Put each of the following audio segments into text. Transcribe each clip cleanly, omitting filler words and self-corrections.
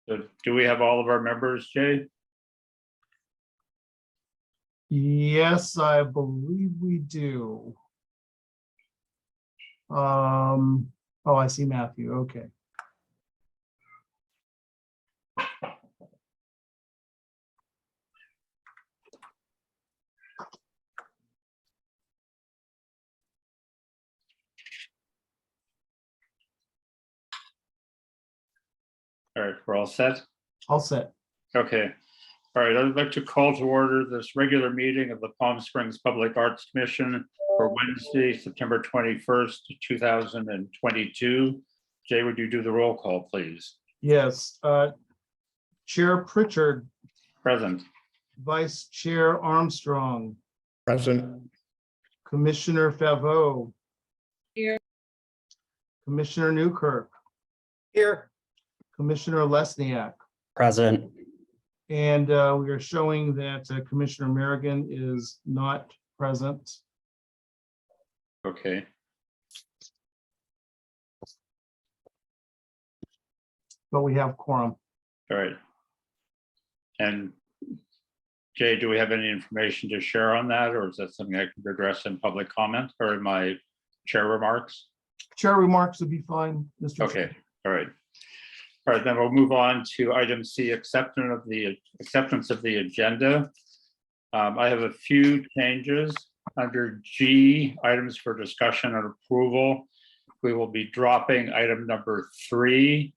So do we have all of our members, Jay? Yes, I believe we do. Oh, I see Matthew. Okay. All right, we're all set. All set. Okay. All right, I'd like to call to order this regular meeting of the Palm Springs Public Arts Commission for Wednesday, September 21st, 2022. Jay, would you do the roll call, please? Yes. Chair Pritchard, Present. Vice Chair Armstrong, Present. Commissioner Favreau. Here. Commissioner Newkirk, Here. Commissioner Lesniak. Present. And we are showing that Commissioner Merrigan is not present. Okay. But we have quorum. All right. And Jay, do we have any information to share on that, or is that something I can address in public comment or in my chair remarks? Chair remarks would be fine, Mr. Chair. Okay, all right. All right, then we'll move on to item C, acceptance of the agenda. I have a few changes under G, items for discussion and approval. We will be dropping item number 3,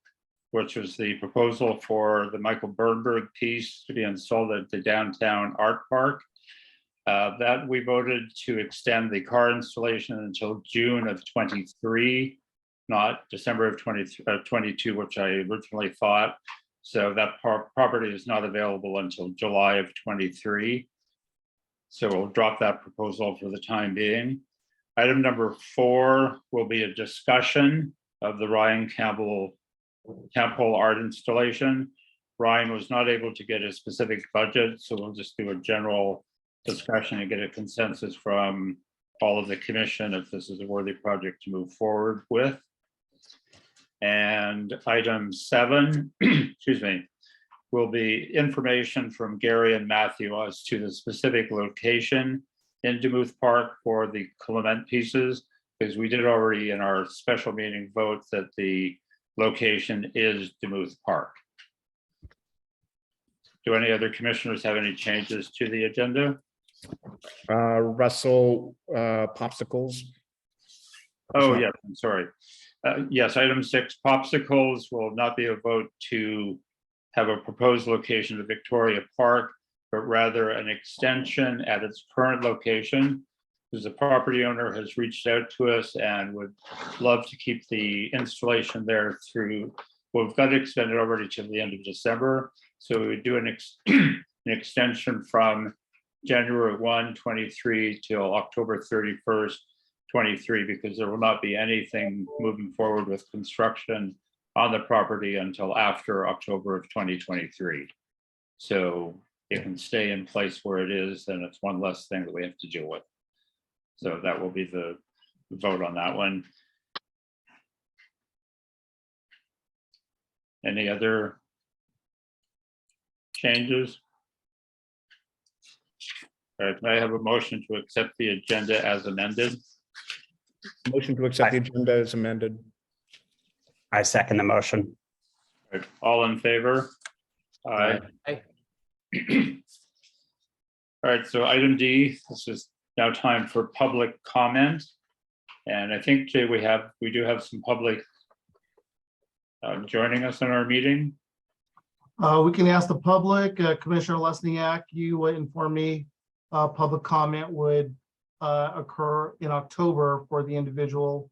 which was the proposal for the Michael Bernberg piece to be installed at the downtown art park. That we voted to extend the car installation until June of 23, not December of 22, which I originally thought. So that property is not available until July of 23. So we'll drop that proposal for the time being. Item number 4 will be a discussion of the Ryan Campbell art installation. Ryan was not able to get a specific budget, so we'll just do a general discussion and get a consensus from all of the commission if this is a worthy project to move forward with. And item 7, excuse me, will be information from Gary and Matthew as to the specific location in Demuth Park for the Clement pieces, because we did already in our special meeting vote that the location is Demuth Park. Do any other commissioners have any changes to the agenda? Russell, popsicles. Oh, yes, I'm sorry. Yes, item 6, popsicles will not be a vote to have a proposed location of Victoria Park, but rather an extension at its current location. Because the property owner has reached out to us and would love to keep the installation there through, well, we've got it extended already to the end of December. So we would do an extension from January 1, 23 till October 31st, 23, because there will not be anything moving forward with construction on the property until after October of 2023. So it can stay in place where it is, and it's one less thing that we have to deal with. So that will be the vote on that one. Any other changes? All right, may I have a motion to accept the agenda as amended? Motion to accept the agenda as amended. I second the motion. All right, all in favor? Aye. Aye. All right, so item D, this is now time for public comment. And I think, Jay, we do have some public joining us in our meeting. We can ask the public, Commissioner Lesniak, you informed me public comment would occur in October for the individual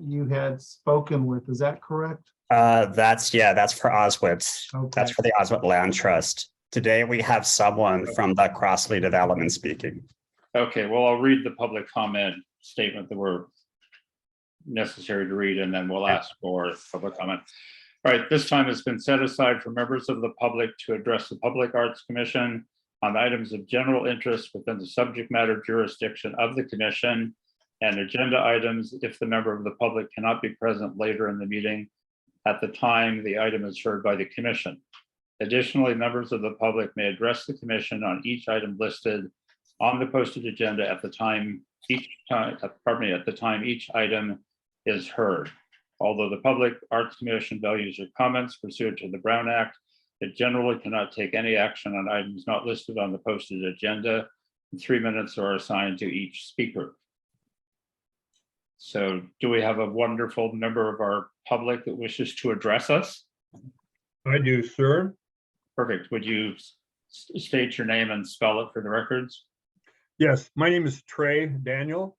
you had spoken with. Is that correct? That's for Oswitz. Okay. That's for the Oswit Land Trust. Today we have someone from the Crossley Development speaking. Okay, well, I'll read the public comment statement that were necessary to read, and then we'll ask for public comment. All right, this time has been set aside for members of the public to address the Public Arts Commission on items of general interest within the subject matter jurisdiction of the commission. and agenda items if the member of the public cannot be present later in the meeting at the time the item is heard by the commission. Additionally, members of the public may address the commission on each item listed on the posted agenda at the time each item is heard. Although the Public Arts Commission values your comments pursuant to the Brown Act, it generally cannot take any action on items not listed on the posted agenda. 3 minutes are assigned to each speaker. So do we have a wonderful member of our public that wishes to address us? I do, sir. Perfect. Would you state your name and spell it for the records? Yes, my name is Trey Daniel.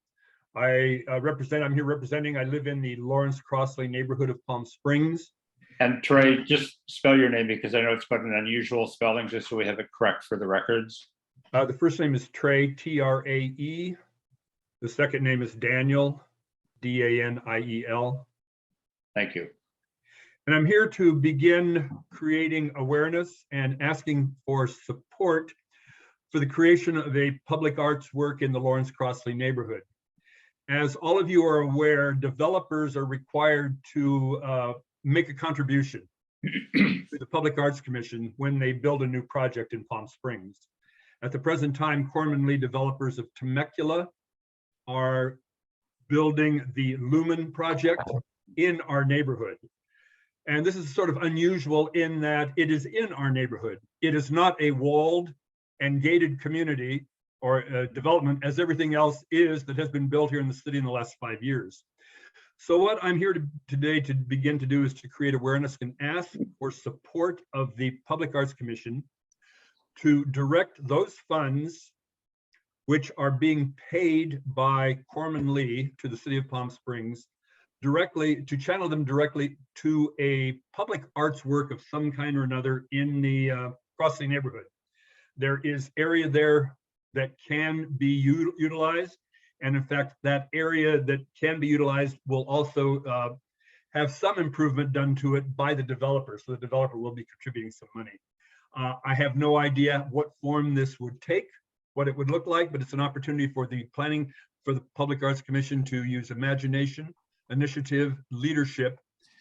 I'm here representing, I live in the Lawrence Crossley neighborhood of Palm Springs. And Trey, just spell your name because I know it's quite an unusual spelling, just so we have it correct for the records. The first name is Trey, T-R-A-E. The second name is Daniel, D-A-N-I-E-L. Thank you. And I'm here to begin creating awareness and asking for support for the creation of a public arts work in the Lawrence Crossley neighborhood. As all of you are aware, developers are required to make a contribution to the Public Arts Commission when they build a new project in Palm Springs. At the present time, Corman Lee developers of Temecula are building the Lumen project in our neighborhood. And this is sort of unusual in that it is in our neighborhood. It is not a walled and gated community or development as everything else is that has been built here in the city in the last 5 years. So what I'm here today to begin to do is to create awareness and ask for support of the Public Arts Commission to direct those funds which are being paid by Corman Lee to the city of Palm Springs directly, to channel them directly to a public arts work of some kind or another in the Crossley neighborhood. There is area there that can be utilized. And in fact, that area that can be utilized will also have some improvement done to it by the developer. So the developer will be contributing some money. I have no idea what form this would take, what it would look like, but it's an opportunity for the Public Arts Commission to use imagination, initiative, leadership,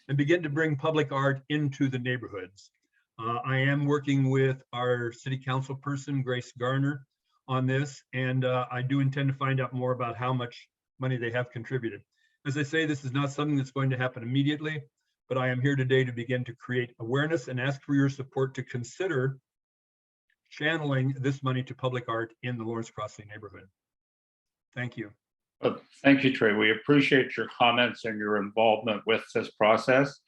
and begin to bring public art into the neighborhoods. I am working with our city council person, Grace Garner, on this, and I do intend to find out more about how much money they have contributed. As I say, this is not something that's going to happen immediately, but I am here today to begin to create awareness and ask for your support to consider channeling this money to public art in the Lawrence Crossley neighborhood. Thank you. Well, thank you, Trey. We appreciate your comments and your involvement with this process.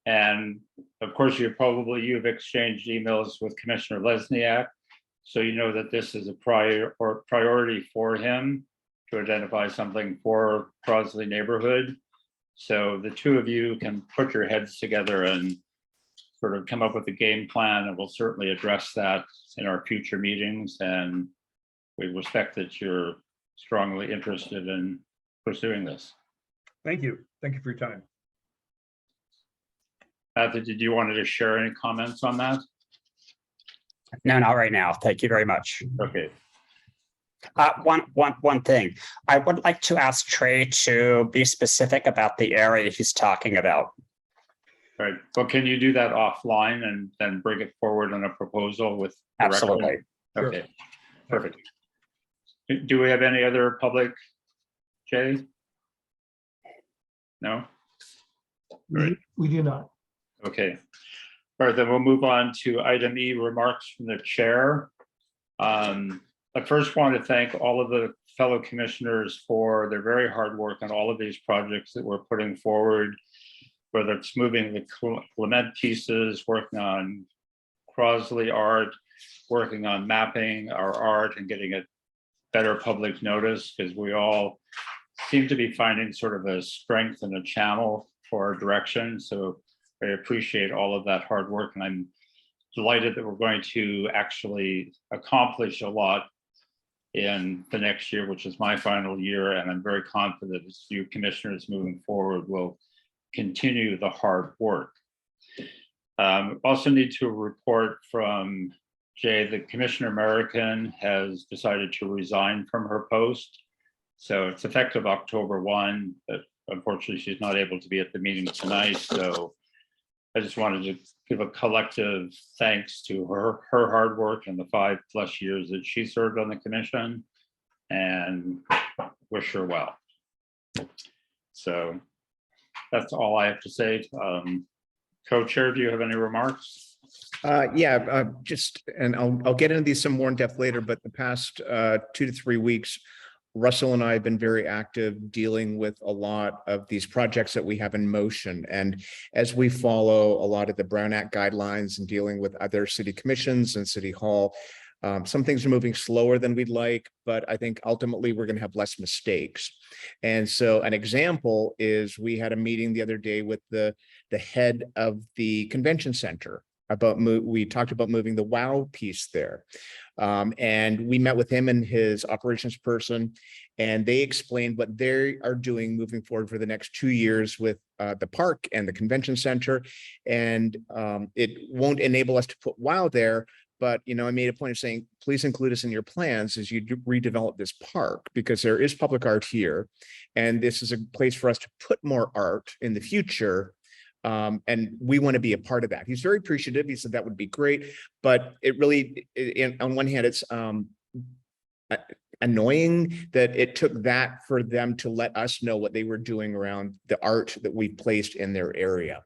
And of course, you've exchanged emails with Commissioner Lesniak. So you know that this is a priority for him to identify something for Crossley neighborhood. So the two of you can put your heads together and sort of come up with a game plan, and we'll certainly address that in our future meetings. And we respect that you're strongly interested in pursuing this. Thank you. Thank you for your time. Matthew, did you want to share any comments on that? No, not right now. Thank you very much. Okay. One thing. I would like to ask Trey to be specific about the area he's talking about. All right. Well, can you do that offline and then bring it forward on a proposal with? Absolutely. Okay, perfect. Do we have any other public, Jay? No? Right. We do not. Okay. All right, then we'll move on to item E, remarks from the chair. I first want to thank all of the fellow commissioners for their very hard work on all of these projects that we're putting forward, whether it's moving the Clement pieces, working on Crossley art, working on mapping our art and getting it better public notice, because we all seem to be finding sort of a strength and a channel for our direction. So I appreciate all of that hard work, and I'm delighted that we're going to actually accomplish a lot in the next year, which is my final year, and I'm very confident as you commissioners moving forward will continue the hard work. Also need to report from Jay that Commissioner American has decided to resign from her post. So it's effective October 1, but unfortunately, she's not able to be at the meeting tonight. So I just wanted to give a collective thanks to her hard work and the 5+ years that she served on the commission, and wish her well. So that's all I have to say. Co-chair, do you have any remarks? Just, and I'll get into these some more in depth later, but the past 2 to 3 weeks, Russell and I have been very active dealing with a lot of these projects that we have in motion. And as we follow a lot of the Brown Act guidelines and dealing with other city commissions and city hall, some things are moving slower than we'd like, but I think ultimately we're going to have less mistakes. And so an example is we had a meeting the other day with the head of the convention center about we talked about moving the WOW piece there. And we met with him and his operations person, and they explained what they are doing moving forward for the next 2 years with the park and the convention center. And it won't enable us to put WOW there, but I made a point of saying, please include us in your plans as you redevelop this park, because there is public art here. And this is a place for us to put more art in the future. And we want to be a part of that. He's very appreciative. He said that would be great, but it really, on one hand, it's annoying that it took that for them to let us know what they were doing around the art that we placed in their area.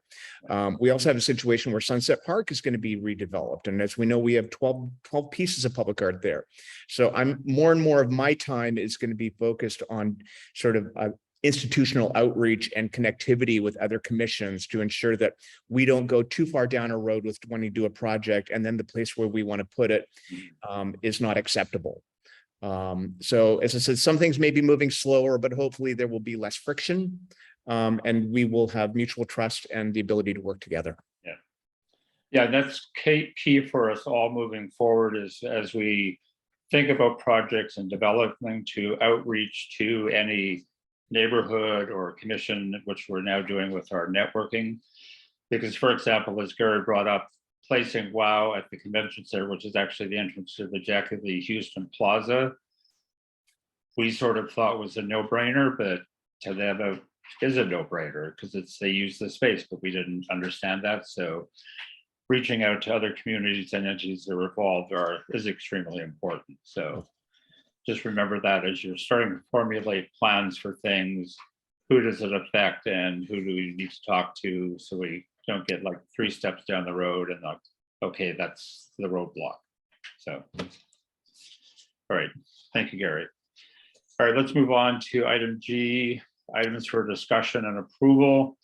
We also have a situation where Sunset Park is going to be redeveloped. And as we know, we have 12 pieces of public art there. So more and more of my time is going to be focused on sort of institutional outreach and connectivity with other commissions to ensure that we don't go too far down a road with wanting to do a project and then the place where we want to put it is not acceptable. So as I said, some things may be moving slower, but hopefully there will be less friction and we will have mutual trust and the ability to work together. Yeah, that's key for us all moving forward, is as we think about projects and development, to outreach to any neighborhood or commission, which we're now doing with our networking. Because, for example, as Gary brought up, placing WOW at the convention center, which is actually the entrance to the Jackie Lee Houston Plaza, we sort of thought was a no-brainer, but to them it is a no-brainer because they use the space, but we didn't understand that. So reaching out to other communities and entities that are involved is extremely important. So just remember that as you're starting to formulate plans for things, who does it affect and who do we need to talk to, so we don't get like 3 steps down the road and like, okay, that's the roadblock. So, all right, thank you, Gary. All right, let's move on to item G, items for discussion and approval.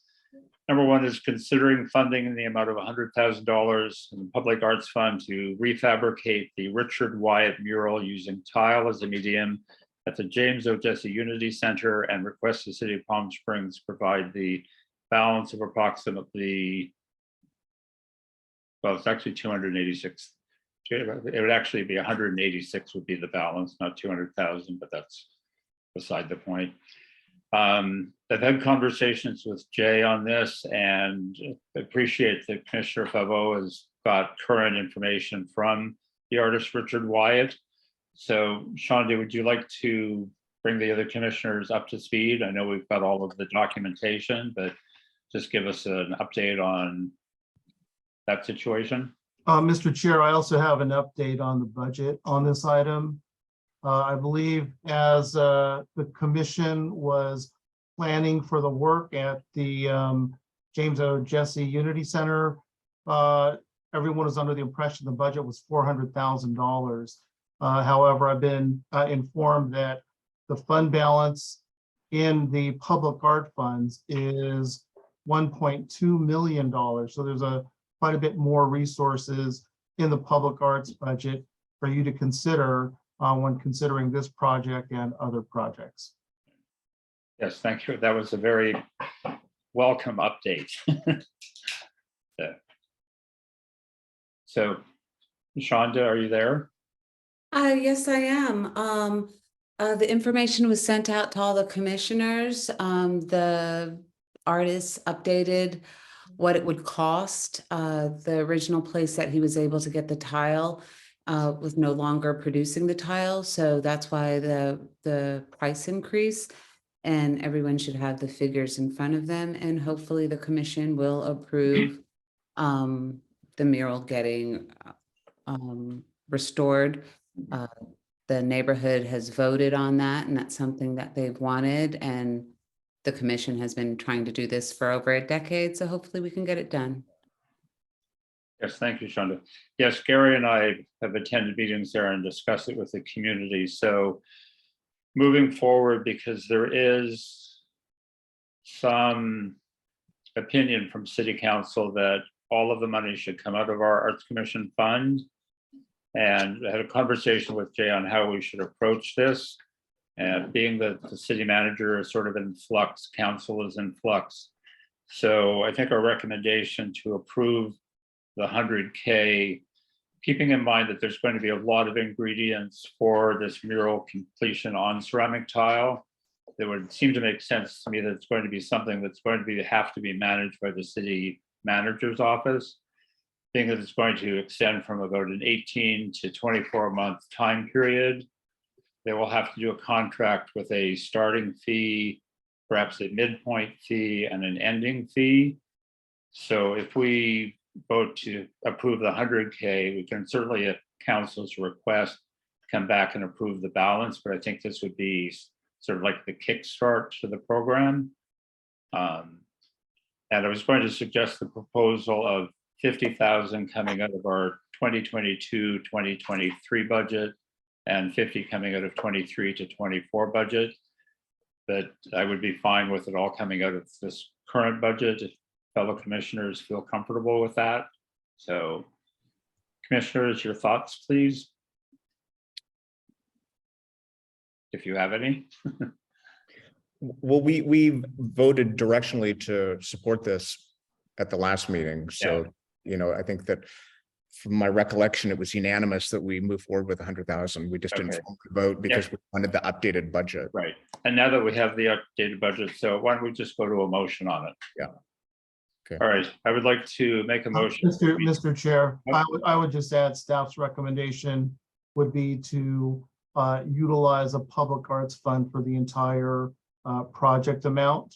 Number 1 is considering funding in the amount of $100,000 in the Public Arts Fund to refabricate the Richard Wyatt mural using tile as a medium at the James O. Jesse Unity Center, and request the City of Palm Springs provide the balance of approximately, well, it's actually 286. It would actually be 186 would be the balance, not 200,000, but that's beside the point. I've had conversations with Jay on this and appreciate that Commissioner Favreau has got current information from the artist Richard Wyatt. So Shonda, would you like to bring the other commissioners up to speed? I know we've got all of the documentation, but just give us an update on that situation. Mr. Chair, I also have an update on the budget on this item. I believe as the commission was planning for the work at the James O. Jesse Unity Center, everyone was under the impression the budget was $400,000. However, I've been informed that the fund balance in the public art funds is $1.2 million. So there's quite a bit more resources in the public arts budget for you to consider when considering this project and other projects. Yes, thank you. That was a very welcome update. Yeah. So, Shonda, are you there? Yes, I am. The information was sent out to all the commissioners. The artist updated what it would cost. The original place that he was able to get the tile was no longer producing the tile, so that's why the price increase. And everyone should have the figures in front of them, and hopefully the commission will approve the mural getting restored. The neighborhood has voted on that, and that's something that they've wanted, and the commission has been trying to do this for over a decade, so hopefully we can get it done. Yes, thank you, Shonda. Yes, Gary and I have attended meetings there and discussed it with the community. So moving forward, because there is some opinion from city council that all of the money should come out of our Arts Commission fund. And I had a conversation with Jay on how we should approach this. And being that the city manager is sort of in flux, council is in flux. So I think our recommendation to approve the 100K, keeping in mind that there's going to be a lot of ingredients for this mural completion on ceramic tile, that would seem to make sense to me that it's going to be something that's going to have to be managed by the city manager's office, being that it's going to extend from about an 18 to 24 month time period. They will have to do a contract with a starting fee, perhaps a midpoint fee and an ending fee. So if we vote to approve the 100K, we can certainly at council's request come back and approve the balance, but I think this would be sort of like the kickstart to the program. And I was going to suggest the proposal of 50,000 coming out of our 2022-2023 budget and 50 coming out of 23 to 24 budget. But I would be fine with it all coming out of this current budget if fellow commissioners feel comfortable with that. So commissioners, your thoughts, please, if you have any. Well, we voted directionally to support this at the last meeting. So, you know, I think that from my recollection, it was unanimous that we move forward with 100,000. We just didn't vote because we wanted the updated budget. Right. And now that we have the updated budget, so why don't we just go to a motion on it? Yeah. Okay. All right. I would like to make a motion. Mr. Chair, I would just add staff's recommendation would be to utilize a public arts fund for the entire project amount.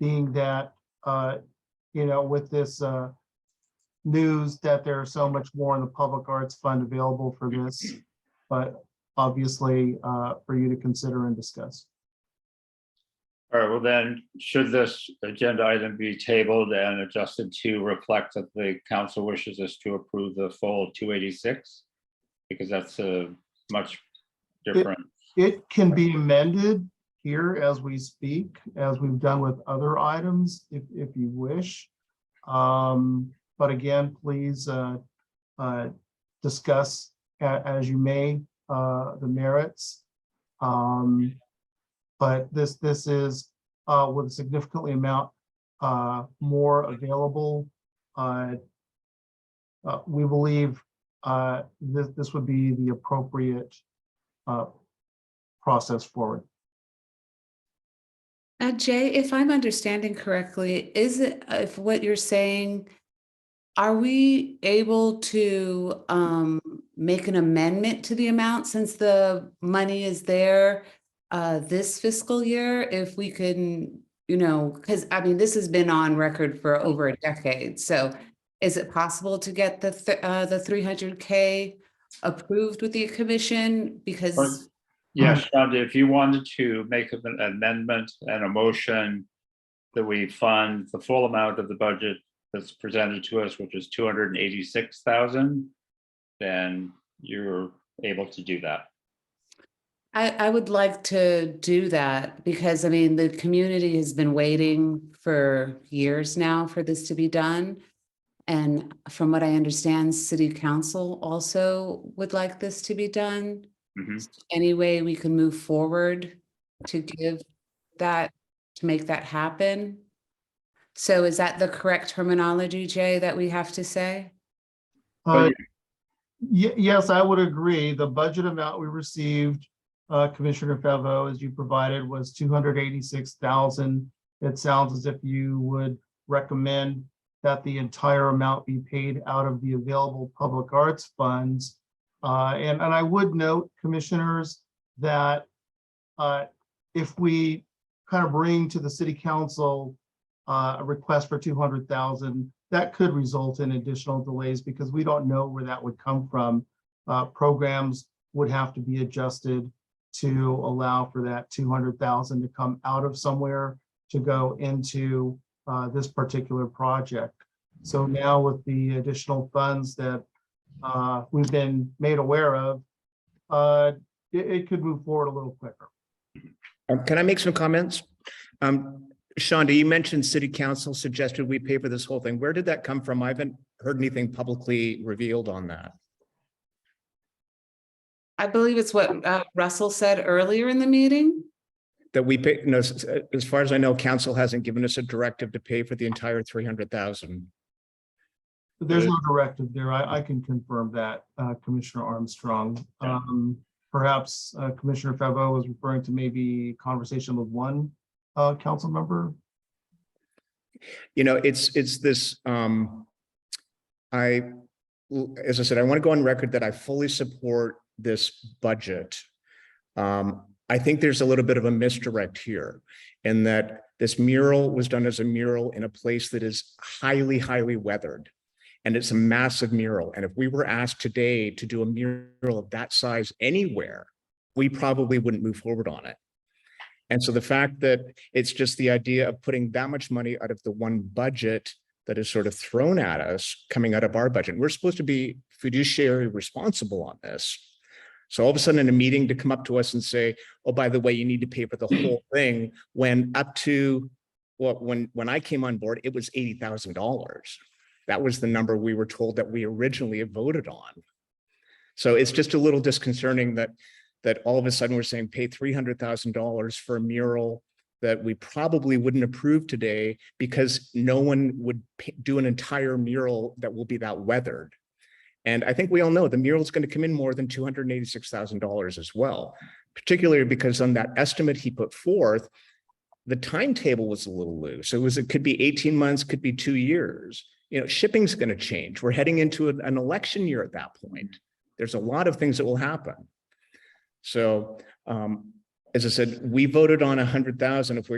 Being that, you know, with this news that there's so much more in the public arts fund available for this, but obviously for you to consider and discuss. All right, well then, should this agenda item be tabled and adjusted to reflect that the council wishes us to approve the full 286? Because that's a much different. It can be amended here as we speak, as we've done with other items, if you wish. But again, please discuss as you may the merits. But this is with a significantly amount more available. We believe this would be the appropriate process forward. Jay, if I'm understanding correctly, is it, if what you're saying, are we able to make an amendment to the amount since the money is there this fiscal year? If we can, you know, because I mean, this has been on record for over a decade. So is it possible to get the 300K approved with the commission? Because Yes, Shonda, if you wanted to make an amendment and a motion that we fund the full amount of the budget that's presented to us, which is 286,000, then you're able to do that. I would like to do that because I mean, the community has been waiting for years now for this to be done. And from what I understand, city council also would like this to be done. Any way we can move forward to give that, to make that happen. So is that the correct terminology, Jay, that we have to say? Yes, I would agree. The budget amount we received, Commissioner Favo, as you provided, was 286,000. It sounds as if you would recommend that the entire amount be paid out of the available public arts funds. And I would note, commissioners, that if we kind of bring to the city council a request for 200,000, that could result in additional delays because we don't know where that would come from. Programs would have to be adjusted to allow for that 200,000 to come out of somewhere to go into this particular project. So now with the additional funds that we've been made aware of, it could move forward a little quicker. Can I make some comments? Shonda, you mentioned city council suggested we pay for this whole thing. Where did that come from? I haven't heard anything publicly revealed on that. I believe it's what Russell said earlier in the meeting. That we pay, no, as far as I know, council hasn't given us a directive to pay for the entire 300,000. There's no directive there. I can confirm that, Commissioner Armstrong. Perhaps Commissioner Favreau was referring to maybe conversation with one council member. You know, it's this, as I said, I want to go on record that I fully support this budget. I think there's a little bit of a misdirect here in that this mural was done as a mural in a place that is highly, highly weathered. And it's a massive mural. And if we were asked today to do a mural of that size anywhere, we probably wouldn't move forward on it. And so the fact that it's just the idea of putting that much money out of the one budget that is sort of thrown at us coming out of our budget, we're supposed to be fiduciary responsible on this. So all of a sudden in a meeting to come up to us and say, oh, by the way, you need to pay for the whole thing, when up to, well, when I came on board, it was $80,000. That was the number we were told that we originally had voted on. So it's just a little disconcerting that all of a sudden we're saying pay $300,000 for a mural that we probably wouldn't approve today because no one would do an entire mural that will be that weathered. And I think we all know the mural is going to come in more than $286,000 as well, particularly because on that estimate he put forth, the timetable was a little loose. It could be 18 months, could be 2 years. You know, shipping's going to change. We're heading into an election year at that point. There's a lot of things that will happen. So, as I said, we voted on 100,000. If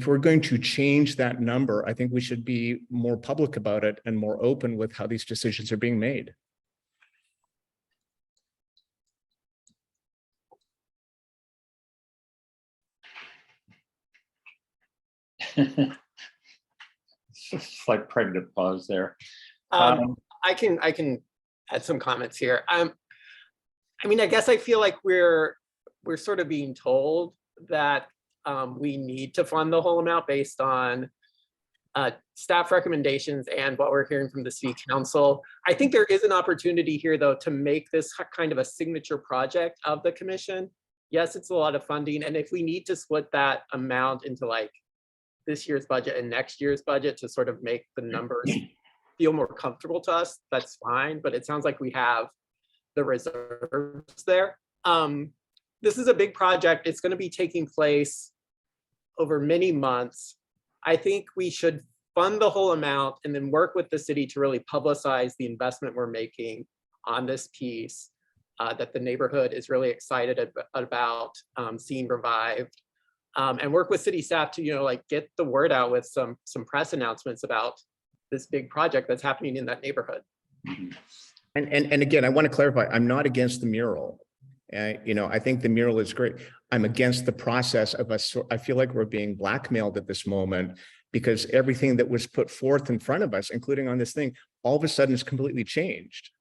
we're going to change that number, I think we should be more public about it and more open with how these decisions are being made. It's like pregnant pause there. I can add some comments here. I mean, I guess I feel like we're sort of being told that we need to fund the whole amount based on staff recommendations and what we're hearing from the city council. I think there is an opportunity here, though, to make this kind of a signature project of the commission. Yes, it's a lot of funding, and if we need to split that amount into like this year's budget and next year's budget to sort of make the numbers feel more comfortable to us, that's fine. But it sounds like we have the reserves there. This is a big project. It's going to be taking place over many months. I think we should fund the whole amount and then work with the city to really publicize the investment we're making on this piece that the neighborhood is really excited about seeing revived. And work with city staff to, you know, like get the word out with some press announcements about this big project that's happening in that neighborhood. And again, I want to clarify, I'm not against the mural. You know, I think the mural is great. I'm against the process of us. I feel like we're being blackmailed at this moment because everything that was put forth in front of us, including on this thing, all of a sudden is completely changed.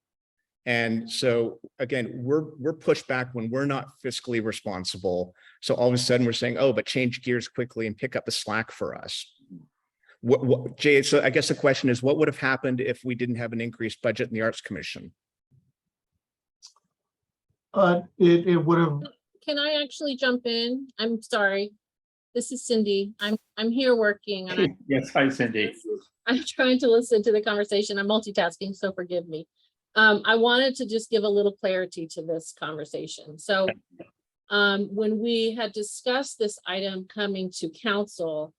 And so again, we're pushed back when we're not fiscally responsible. So all of a sudden we're saying, oh, but change gears quickly and pick up the slack for us. Jay, so I guess the question is, what would have happened if we didn't have an increased budget in the Arts Commission? It would have. Can I actually jump in? I'm sorry. This is Cindy. I'm here working and Yes, hi, Cindy. I'm trying to listen to the conversation. I'm multitasking, so forgive me. I wanted to just give a little clarity to this conversation. So when we had discussed this item coming to council,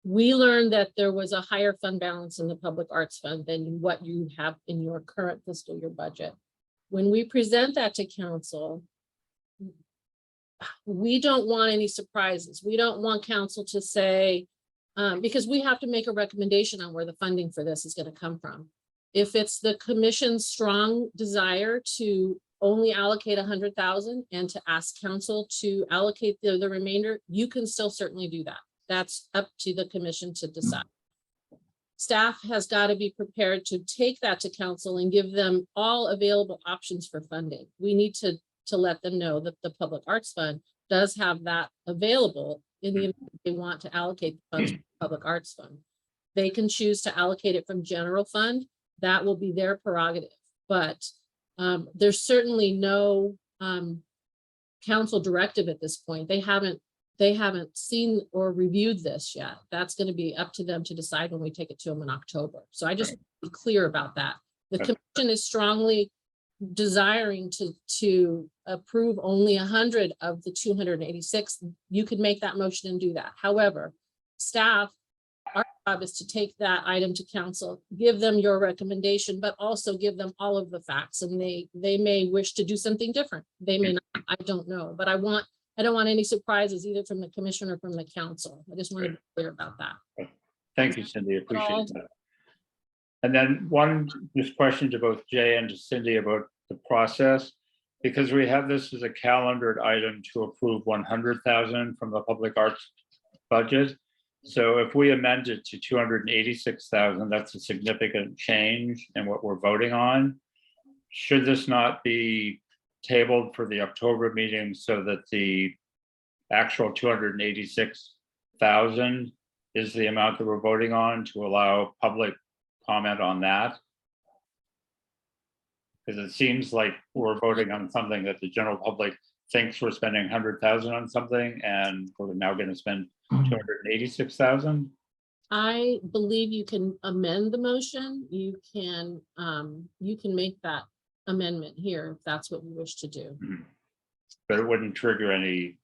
we learned that there was a higher fund balance in the Public Arts Fund than what you have in your current fiscal year budget. When we present that to council, we don't want any surprises. We don't want council to say, because we have to make a recommendation on where the funding for this is going to come from. If it's the commission's strong desire to only allocate 100,000 and to ask council to allocate the remainder, you can still certainly do that. That's up to the commission to decide. Staff has got to be prepared to take that to council and give them all available options for funding. We need to let them know that the Public Arts Fund does have that available in the event they want to allocate the funds from the Public Arts Fund. They can choose to allocate it from general fund. That will be their prerogative, but there's certainly no council directive at this point. They haven't seen or reviewed this yet. That's going to be up to them to decide when we take it to them in October. So I just want to be clear about that. The commission is strongly desiring to approve only 100 of the 286. You could make that motion and do that. However, staff, our job is to take that item to council, give them your recommendation, but also give them all of the facts, and they may wish to do something different. They may not, I don't know, but I don't want any surprises either from the commission or from the council. I just want to be clear about that. Thank you, Cindy. Appreciate that. And then one just question to both Jay and to Cindy about the process, because we have this as a calendared item to approve 100,000 from the public arts budget. So if we amend it to 286,000, that's a significant change in what we're voting on. Should this not be tabled for the October meeting so that the actual 286,000 is the amount that we're voting on, to allow public comment on that? Because it seems like we're voting on something that the general public thinks we're spending 100,000 on something, and we're now going to spend 286,000. I believe you can amend the motion. You can make that amendment here if that's what you wish to do. But it wouldn't trigger any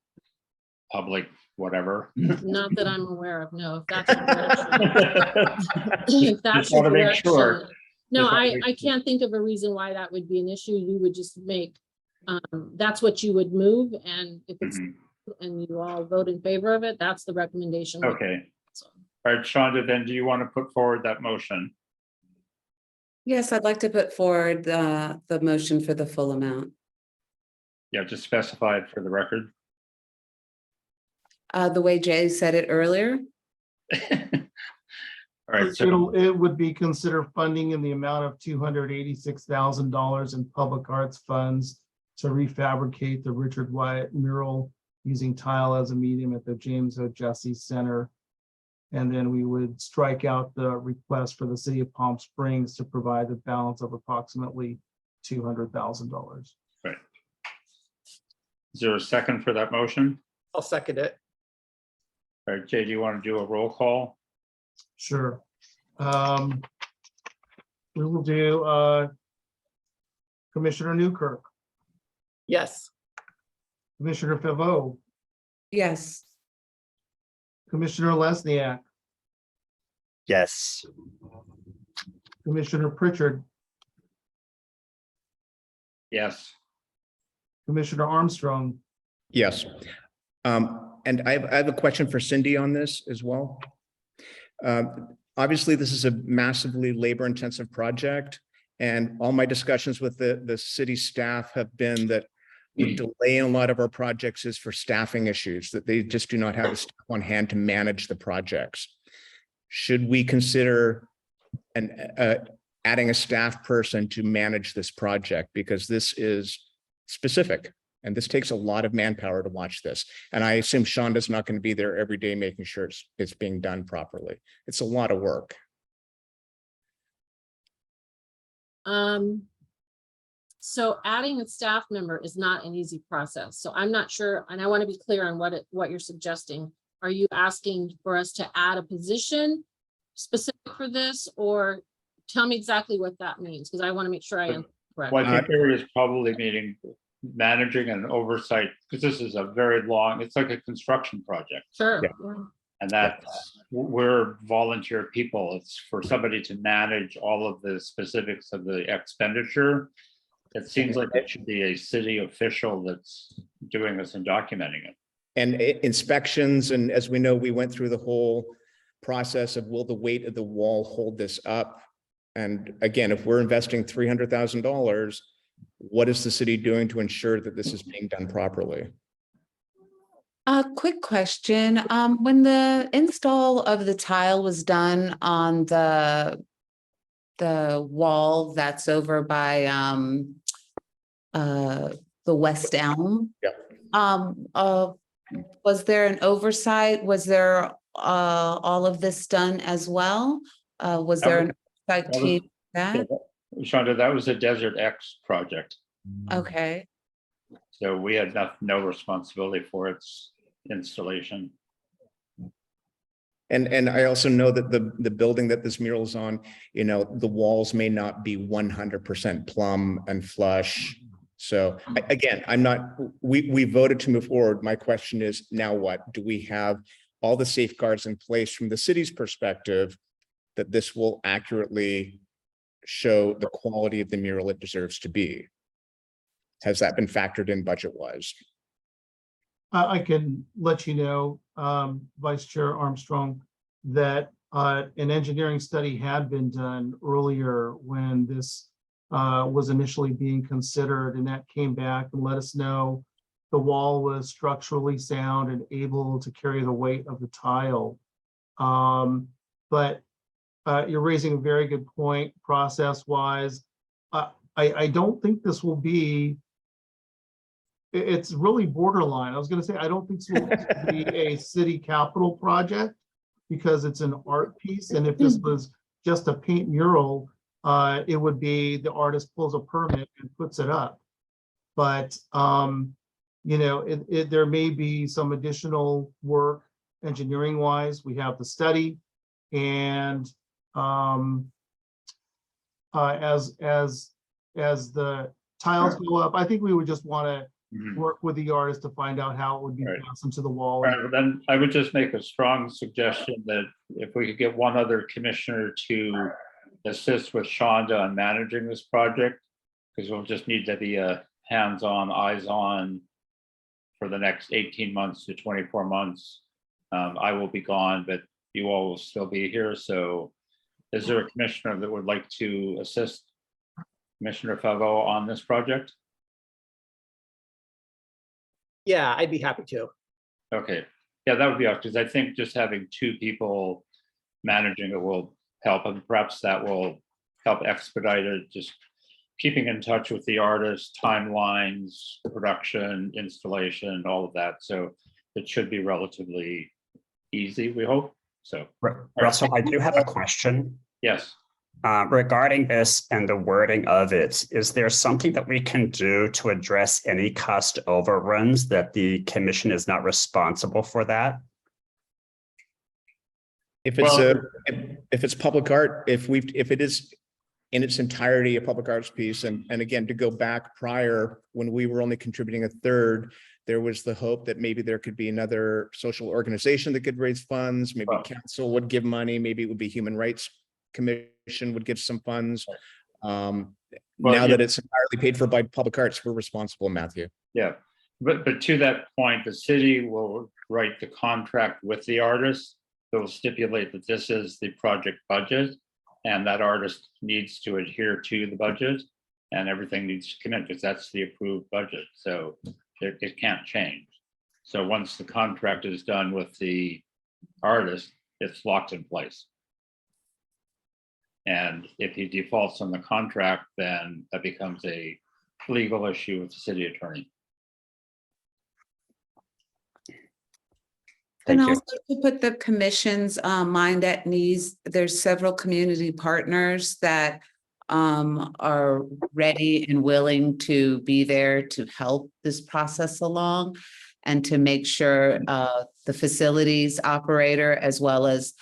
public whatever. Not that I'm aware of. No, if that's your direction. If that's Just wanna your make sure. direction. No, Just wanna I make sure. can't think of a reason why that would be an issue. You would just make, that's what you would move, and if it's, Mhm. and you all vote in favor of it, that's the recommendation. Okay. So, All right, Shonda, then do you want to put forward that motion? Yes, I'd like to put forward the motion for the full amount. Yeah, just specify it for the record. The way Jay said it earlier. All right, so It would be considered funding in the amount of $286,000 in public arts funds to refabricate the Richard Wyatt mural using tile as a medium at the James O. Jesse Center. And then we would strike out the request for the city of Palm Springs to provide the balance of approximately $200,000. is there a second for that motion? I'll second it. All right, Jay, do you want to do a roll call? Sure. We will do Commissioner Newkirk, Yes. Commissioner Pivot, Yes. Commissioner Lesniak, Yes. Commissioner Pritchard, Yes. Commissioner Armstrong. Yes. And I have a question for Cindy on this as well. Obviously, this is a massively labor-intensive project, and all my discussions with the city staff have been that the delay in a lot of our projects is for staffing issues, that they just do not have the staff on hand to manage the projects. Should we consider adding a staff person to manage this project? Because this is specific, and this takes a lot of manpower to watch this. And I assume Shonda's not going to be there every day making sure it's being done properly. It's a lot of work. So adding a staff member is not an easy process. So I'm not sure, and I want to be clear on what you're suggesting. Are you asking for us to add a position specific for this, or tell me exactly what that means? Because I want to make sure I am correct. Well, I think there is probably managing and oversight, because this is a very long, it's like a construction project. Sure. Yeah. Yeah. And that's, we're volunteer people. It's for somebody to manage all of the specifics of the expenditure. It seems like it should be a city official that's doing this and documenting it. And inspections, and as we know, we went through the whole process of will the weight of the wall hold this up? And again, if we're investing $300,000, what is the city doing to ensure that this is being done properly? A quick question, when the install of the tile was done on the wall that's over by, the West Elm. Yeah. Was there an oversight? Was there, all of this done as well? Was there an oversight that was- team for that? Shonda, that was a Desert X project. Okay, So we had no responsibility for its installation. And I also know that the building that this mural is on, you know, the walls may not be 100% plumb and flush. So again, we voted to move forward. My question is, now what? Do we have all the safeguards in place from the city's perspective that this will accurately show the quality of the mural it deserves to be? Has that been factored in budget-wise? I can let you know, Vice Chair Armstrong, that an engineering study had been done earlier when this was initially being considered, and that came back and let us know the wall was structurally sound and able to carry the weight of the tile. But you're raising a very good point, process-wise. I don't think this will be, it's really borderline. I was gonna say, I don't think this will be a city capital project because it's an art piece. And if this was just a paint mural, it would be the artist pulls a permit and puts it up. But, you know, there may be some additional work engineering wise. We have the study, and as the tiles go up, I think we would just want to work with the artist to find out how it would be Right. fastened to the wall. Right, well, then I would just make a strong suggestion that if we could get one other commissioner to assist with Shonda on managing this project, because we'll just need to be a hands-on, eyes-on for the next 18 months to 24 months. I will be gone, but you all will still be here. So is there a commissioner that would like to assist Commissioner Favreau on this project? Yeah, I'd be happy to. Okay, yeah, that would be awesome, because I think just having two people managing it will help, and perhaps that will help expedite it, just keeping in touch with the artist, timelines, production, installation, all of that. So it should be relatively easy, we hope. So, Russell, I do have a question. yes. Regarding this and the wording of it, is there something that we can do to address any cost overruns that the commission is not responsible for that? If it's if it's public art, if it is in its entirety a public arts piece, and again, to go back prior, when we were only contributing a third, there was the hope that maybe there could be another social organization that could raise funds, maybe council would give money, maybe it would be Human Rights Commission would give some funds. Now that it's entirely paid for by public arts, we're responsible, Matthew. Yeah, but to that point, the city will write the contract with the artist. They'll stipulate that this is the project budget, and that artist needs to adhere to the budget, and everything needs to commit, because that's the approved budget. So it can't change. So once the contract is done with the artist, it's locked in place. And if he defaults on the contract, then that becomes a legal issue with the city attorney. and Thank you. also to put the commission's mind at ease, there's several community partners that are ready and willing to be there to help this process along, and to make sure the facilities operator as well as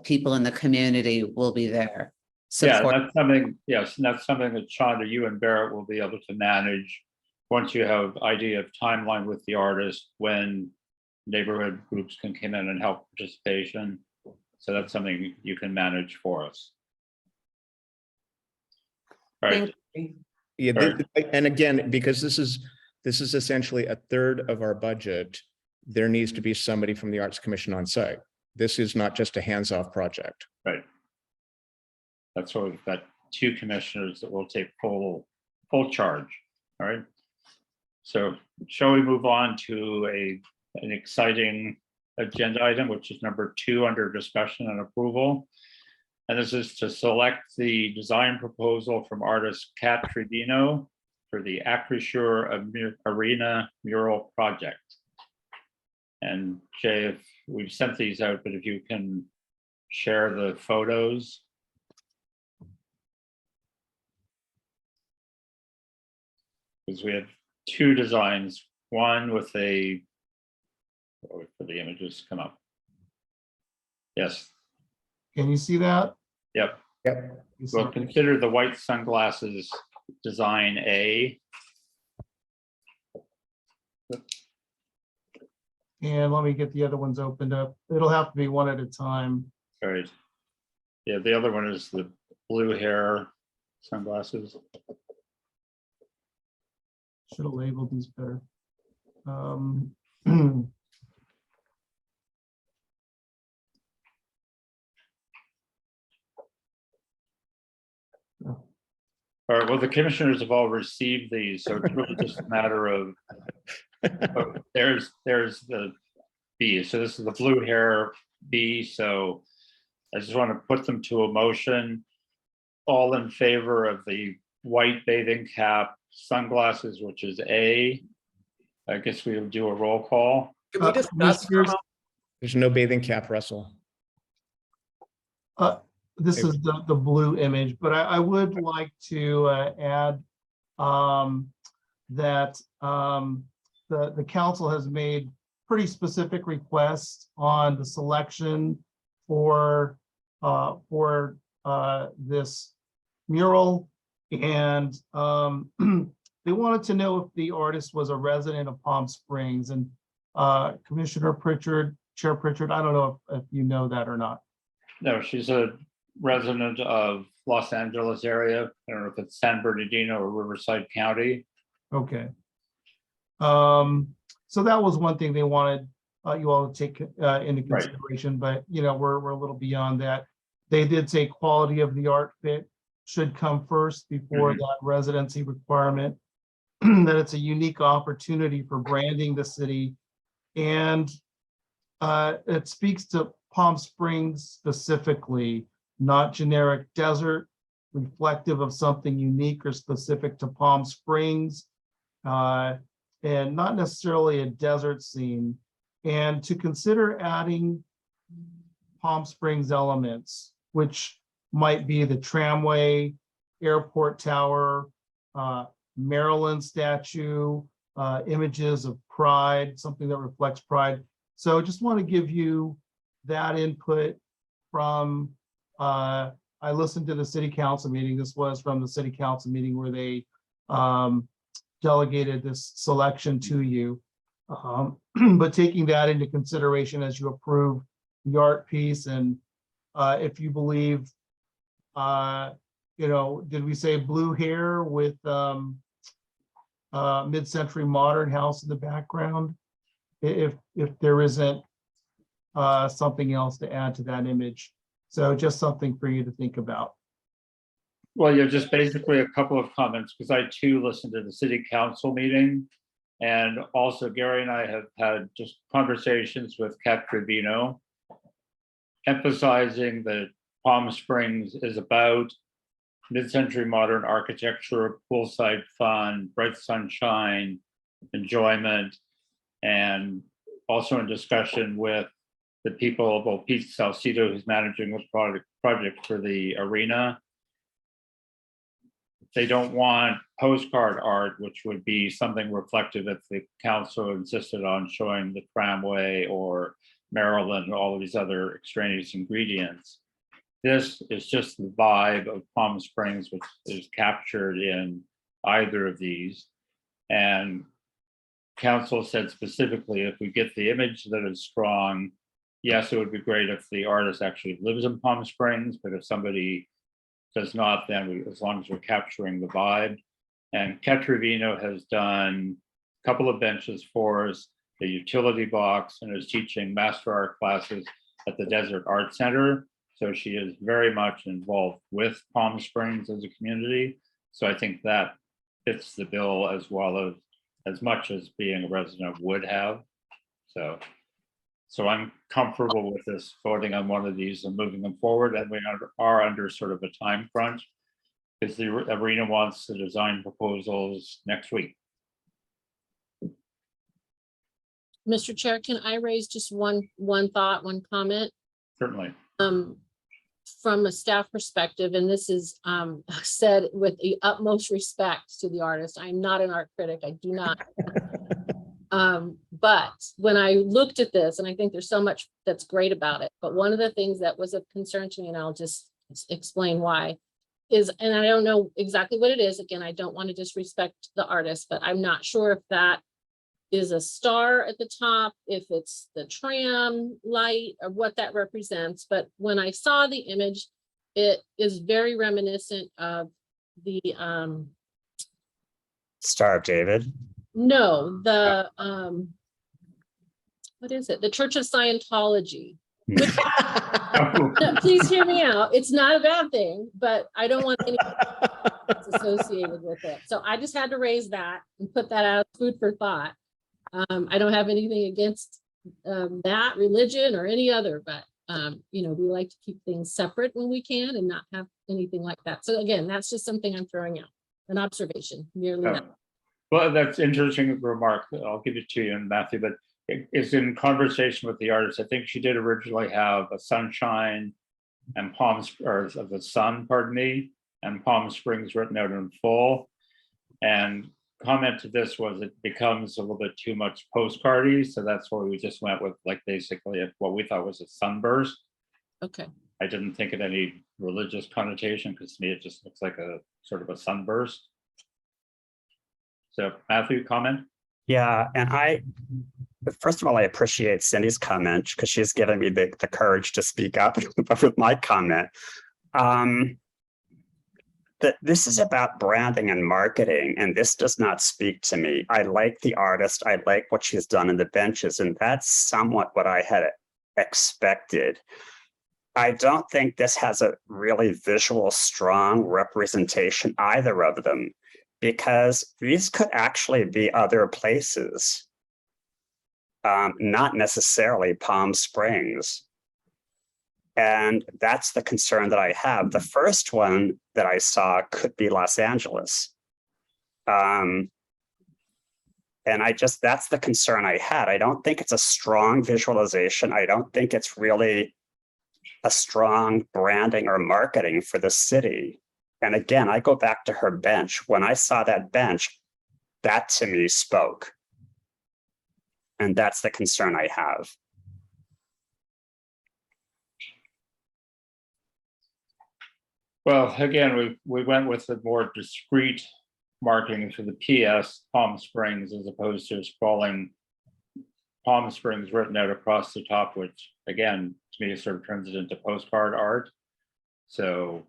people in the community will be there. Yeah, Support. that's something, yes, and that's something that Shonda, you and Barrett will be able to manage once you have idea of timeline with the artist, when neighborhood groups can come in and help participation. So that's something you can manage for us. All right, Thank you. Yeah, Right. and again, because this is essentially a third of our budget, there needs to be somebody from the Arts Commission on site. This is not just a hands-off project. right. That's why we've got two commissioners that will take full charge. All right. So shall we move on to an exciting agenda item, which is number 2 under discussion and approval. And this is to select the design proposal from artist Kat Trevino for the Acrisure Arena mural project. And Jay, if we've sent these out, but if you can share the photos. Because we have 2 designs, one with a, wait for the images to come up. Yes, Can you see that? yep. Yep. Well, consider the white sunglasses design A. And let me get the other ones opened up. It'll have to be one at a time. All right. Yeah, the other one is the blue hair sunglasses. Should have labeled these better. All right, well, the commissioners have all received these, so it's really just a matter of, oh, there's the B. So this is the blue hair B. So I just want to put them to a motion. All in favor of the white bathing cap sunglasses, which is A. I guess we'll do a roll call. Can we discuss? Commissioners, There's no bathing cap, Russell. this is the blue image, but I would like to add that the council has made pretty specific requests on the selection for this mural. And they wanted to know if the artist was a resident of Palm Springs. And Commissioner Pritchard, Chair Pritchard, I don't know if you know that or not. No, she's a resident of Los Angeles area. I don't know if it's San Bernardino or Riverside County. Okay. So that was one thing they wanted you all to take into consideration, but you know, we're a little beyond that. They did say quality of the art fit should come first before that residency requirement, that it's a unique opportunity for branding the city. And it speaks to Palm Springs specifically, not generic desert, reflective of something unique or specific to Palm Springs, and not necessarily a desert scene. And to consider adding Palm Springs elements, which might be the tramway, airport tower, Maryland statue, images of pride, something that reflects pride. So just want to give you that input from, I listened to the city council meeting. This was from the city council meeting where they delegated this selection to you. But taking that into consideration as you approve the art piece, and if you believe, you know, did we say blue hair with mid-century modern house in the background? If there isn't something else to add to that image. So just something for you to think about. Well, yeah, just basically a couple of comments, because I too listened to the city council meeting. And also Gary and I have had just conversations with Kat Trevino, emphasizing that Palm Springs is about mid-century modern architecture, poolside fun, bright sunshine, enjoyment, and also in discussion with the people, well, Pete Salcido, who's managing this project for the arena. They don't want postcard art, which would be something reflective if the council insisted on showing the tramway or Maryland and all of these other extraneous ingredients. This is just the vibe of Palm Springs, which is captured in either of these. And council said specifically, if we get the image that is strong, yes, it would be great if the artist actually lives in Palm Springs, but if somebody does not, then as long as we're capturing the vibe. And Ketrivino has done a couple of benches for us, the utility box, and is teaching master art classes at the Desert Art Center. So she is very much involved with Palm Springs as a community. So I think that fits the bill as much as being a resident would have. So I'm comfortable with this, voting on one of these and moving them forward. And we are under sort of a time crunch because the arena wants the design proposals next week. Mr. Chair, can I raise just one thought, one comment? Certainly. From a staff perspective, and this is said with the utmost respect to the artist. I'm not an art critic. I do not. But when I looked at this, and I think there's so much that's great about it, but one of the things that was of concern to me, and I'll just explain why, is, and I don't know exactly what it is. Again, I don't want to disrespect the artist, but I'm not sure if that is a star at the top, if it's the tram light, or what that represents. But when I saw the image, it is very reminiscent of the Star of David. no, the what is it? The Church of Scientology. Which, no, please hear me out. It's not a bad thing, but I don't want anything associated with it. So I just had to raise that and put that out as food for thought. I don't have anything against that religion or any other, but you know, we like to keep things separate when we can and not have anything like that. So again, that's just something I'm throwing out, an observation, merely that. Well, that's interesting remark. I'll give it to you, Matthew, but it's in conversation with the artist. I think she did originally have a sunshine and or the sun, pardon me, and Palm Springs written out in full. And comment to this was it becomes a little bit too much postcardy. So that's why we just went with like basically what we thought was a sunburst. Okay. I didn't think it any religious connotation because to me it just looks like a sort of a sunburst. So Matthew, comment? Yeah, and first of all, I appreciate Cindy's comment because she's given me the courage to speak up with my comment. That this is about branding and marketing, and this does not speak to me. I like the artist, I like what she's done in the benches, and that's somewhat what I had expected. I don't think this has a really visual, strong representation, either of them, because these could actually be other places, not necessarily Palm Springs. And that's the concern that I have. The first one that I saw could be Los Angeles. And that's the concern I had. I don't think it's a strong visualization. I don't think it's really a strong branding or marketing for the city. And again, I go back to her bench. When I saw that bench, that to me spoke. And that's the concern I have. Well, again, we went with a more discreet marking for the PS Palm Springs as opposed to sprawling Palm Springs written out across the top, which again, to me, sort of turns it into postcard art. So.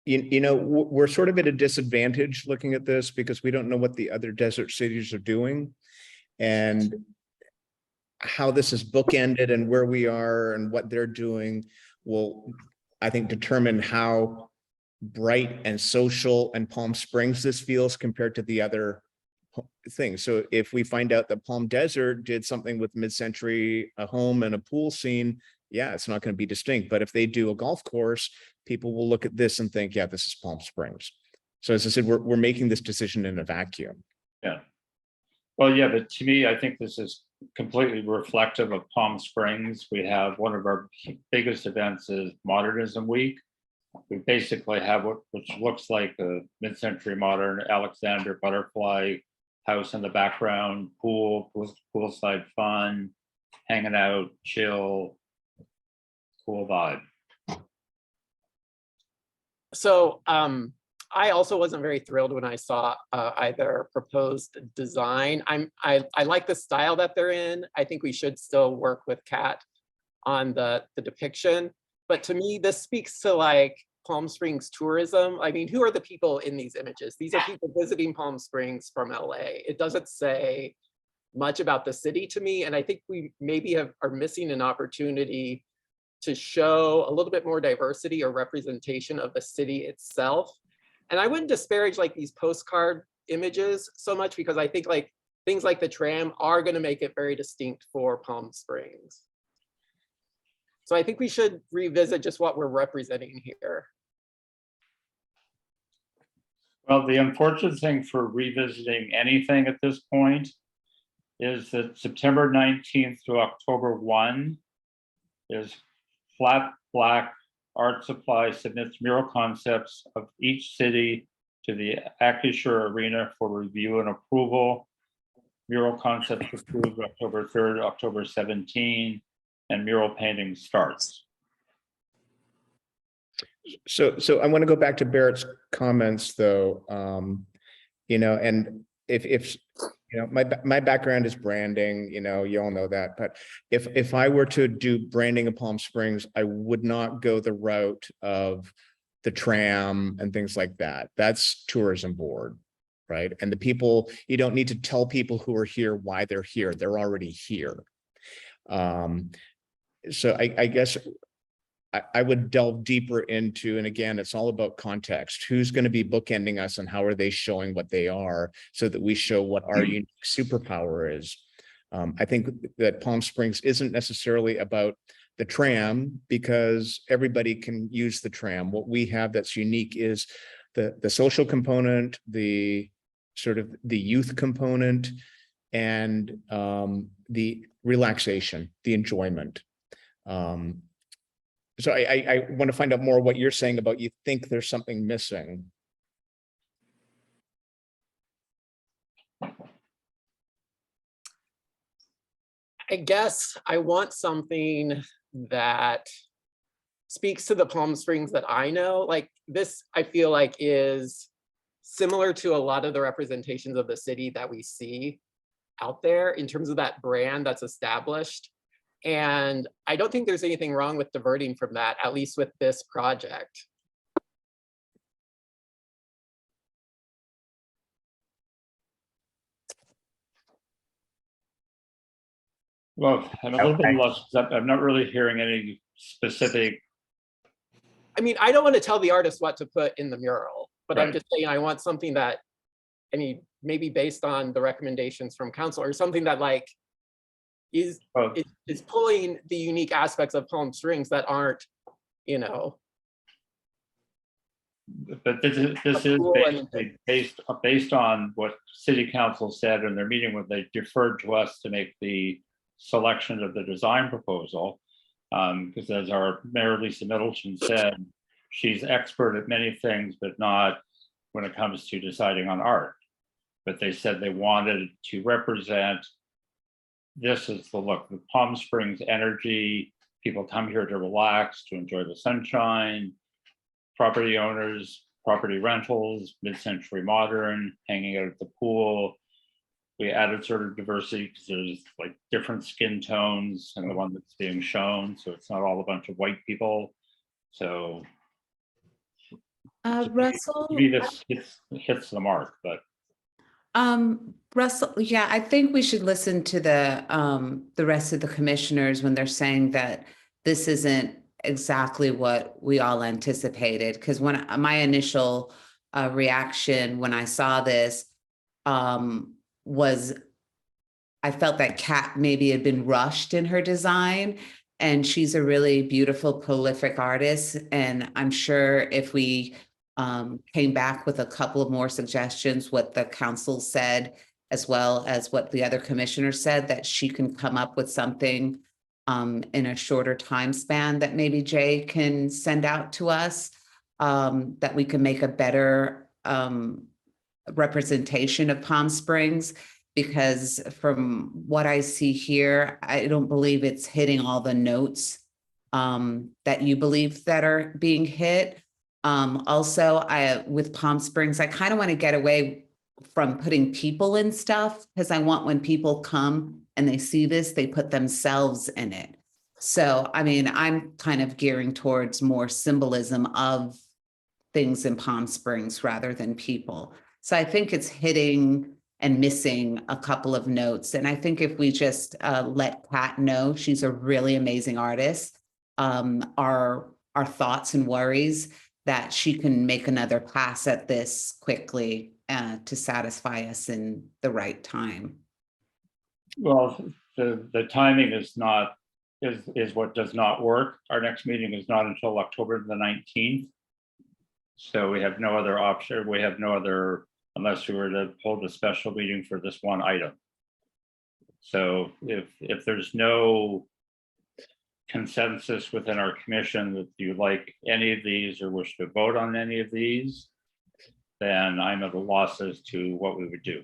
You know, we're sort of at a disadvantage looking at this because we don't know what the other desert cities are doing and how this is bookended and where we are and what they're doing will, I think, determine how bright and social and Palm Springs this feels compared to the other things. So if we find out that Palm Desert did something with mid-century, a home and a pool scene, yeah, it's not going to be distinct. But if they do a golf course, people will look at this and think, yeah, this is Palm Springs. So as I said, we're making this decision in a vacuum. Yeah. Well, yeah, but to me, I think this is completely reflective of Palm Springs. We have one of our biggest events is Modernism Week. We basically have which looks like a mid-century modern Alexander butterfly house in the background, poolside fun, hanging out, chill, cool vibe. So I also wasn't very thrilled when I saw either proposed design. I like the style that they're in. I think we should still work with Kat on the depiction. But to me, this speaks to like Palm Springs tourism. I mean, who are the people in these images? These are people visiting Palm Springs from LA. It doesn't say much about the city to me. And I think we maybe are missing an opportunity to show a little bit more diversity or representation of the city itself. And I wouldn't disparage like these postcard images so much, because I think like things like the tram are going to make it very distinct for Palm Springs. So I think we should revisit just what we're representing here. Well, the unfortunate thing for revisiting anything at this point is that September 19th to October 1 is Flat Black Art Supply submits mural concepts of each city to the Acrisure Arena for review and approval. Mural concepts approved October 3rd, October 17, and mural painting starts. So I want to go back to Barrett's comments, though. You know, and if you know, my background is branding. You know, you all know that. But if I were to do branding in Palm Springs, I would not go the route of the tram and things like that. That's tourism board, right? And the people, you don't need to tell people who are here why they're here. They're already here. So I guess I would delve deeper into, and again, it's all about context. Who's going to be bookending us and how are they showing what they are so that we show what our unique superpower is. I think that Palm Springs isn't necessarily about the tram, because everybody can use the tram. What we have that's unique is the social component, the sort of the youth component, and the relaxation, the enjoyment. So I want to find out more what you're saying about you think there's something missing. I guess I want something that speaks to the Palm Springs that I know. Like this, I feel like is similar to a lot of the representations of the city that we see out there in terms of that brand that's established. And I don't think there's anything wrong with diverting from that, at least with this project. Well, I'm a little bit lost. I'm not really hearing any specific. I mean, I don't want to tell the artist what to put in the mural, but I'm Right. just saying I want something that, I mean, maybe based on the recommendations from council or something that like is pulling the unique aspects of Palm Springs that aren't, you know. But this is basically based on what city council said in their meeting when they deferred to us to make the selection of the design proposal. Because as our Mayor Lisa Middleton said, she's expert at many things, but not when it comes to deciding on art. But they said they wanted to represent this is the look, the Palm Springs energy. People come here to relax, to enjoy the sunshine. Property owners, property rentals, mid-century modern, hanging out at the pool. We added sort of diversity because there's like different skin tones and the one that's being shown. So it's not all a bunch of white people. So Russell? maybe this hits the mark, but. Russell, yeah, I think we should listen to the rest of the commissioners when they're saying that this isn't exactly what we all anticipated. Because when my initial reaction when I saw this was I felt that Kat maybe had been rushed in her design, and she's a really beautiful, prolific artist. And I'm sure if we came back with a couple of more suggestions, what the council said, as well as what the other commissioner said, that she can come up with something in a shorter time span that maybe Jay can send out to us, that we can make a better representation of Palm Springs. Because from what I see here, I don't believe it's hitting all the notes that you believe that are being hit. Also, with Palm Springs, I kind of want to get away from putting people in stuff because I want when people come and they see this, they put themselves in it. So, I mean, I'm kind of gearing towards more symbolism of things in Palm Springs rather than people. So I think it's hitting and missing a couple of notes. And I think if we just let Pat know, she's a really amazing artist, our thoughts and worries that she can make another pass at this quickly to satisfy us in the right time. Well, the timing is not, is what does not work. Our next meeting is not until October the 19th. So we have no other option. We have no other, unless we were to hold a special meeting for this one item. So if there's no consensus within our commission that you like any of these or wish to vote on any of these, then I'm at a loss as to what we would do.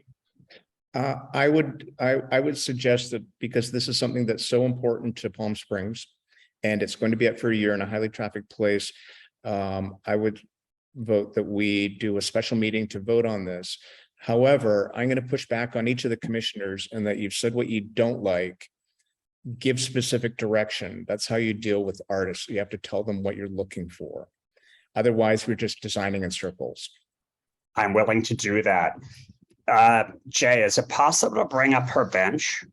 I would suggest that because this is something that's so important to Palm Springs and it's going to be up for a year in a highly trafficked place, I would vote that we do a special meeting to vote on this. However, I'm going to push back on each of the commissioners and that you've said what you don't like. Give specific direction. That's how you deal with artists. You have to tell them what you're looking for. Otherwise, we're just designing in circles. I'm willing to do that. Jay, is it possible to bring up her bench?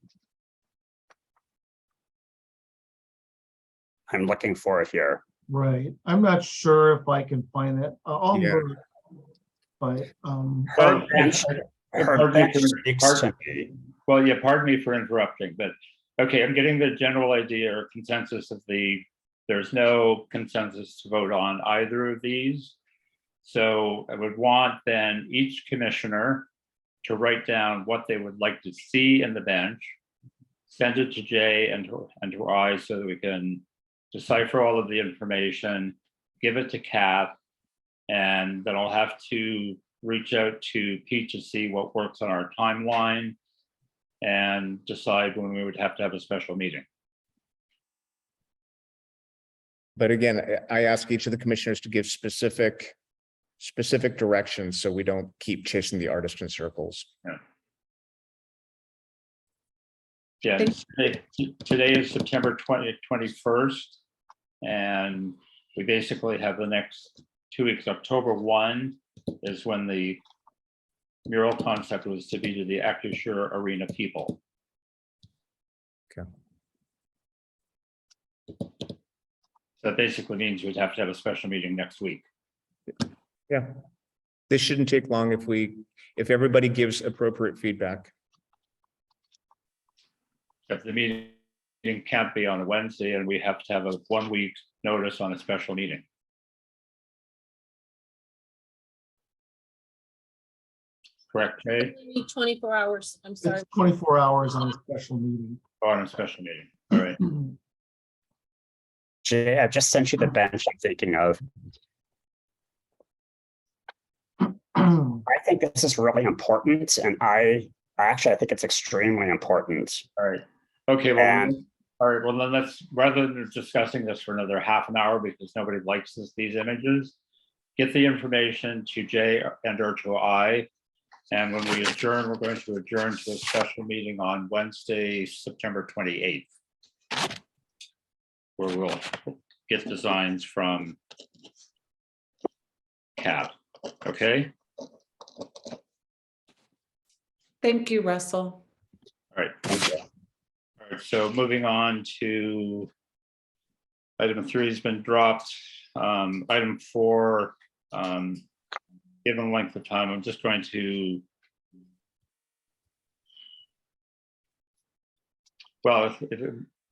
I'm looking for it here. Right. I'm not sure if I can find it. I'll Yeah. look, but Her bench, her Pardon me bench for- speaks to me. Well, yeah, pardon me for interrupting, but okay, I'm getting the general idea or consensus of there's no consensus to vote on either of these. So I would want then each commissioner to write down what they would like to see in the bench, send it to Jay and to I so that we can decipher all of the information, give it to Kath, and then I'll have to reach out to Pete to see what works on our timeline and decide when we would have to have a special meeting. But again, I ask each of the commissioners to give specific directions so we don't keep chasing the artist in circles. Yeah, today is September 21st, and we basically have the next 2 weeks. October 1 is when the mural concept was to be to the Acrisure Arena people. Okay. That basically means we'd have to have a special meeting next week. Yeah. This shouldn't take long if everybody gives appropriate feedback. If the meeting can't be on a Wednesday and we have to have a 1 week notice on a special meeting. Correct, Jay? We need 24 hours. I'm sorry. it's 24 hours on a special meeting. On a special meeting, all right. Jay, I just sent you the bench I'm thinking of. I think this is really important, and I think it's extremely important. All right, okay, well, And- all right, well, then let's, rather than discussing this for another half an hour because nobody likes these images, get the information to Jay and or to I, and when we adjourn, we're going to adjourn to a special meeting on Wednesday, September 28th, where we'll get designs from Kat, okay? Thank you, Russell. All right. All right, so moving on to item 3 has been dropped. Item 4, given the length of time, I'm just going to, well,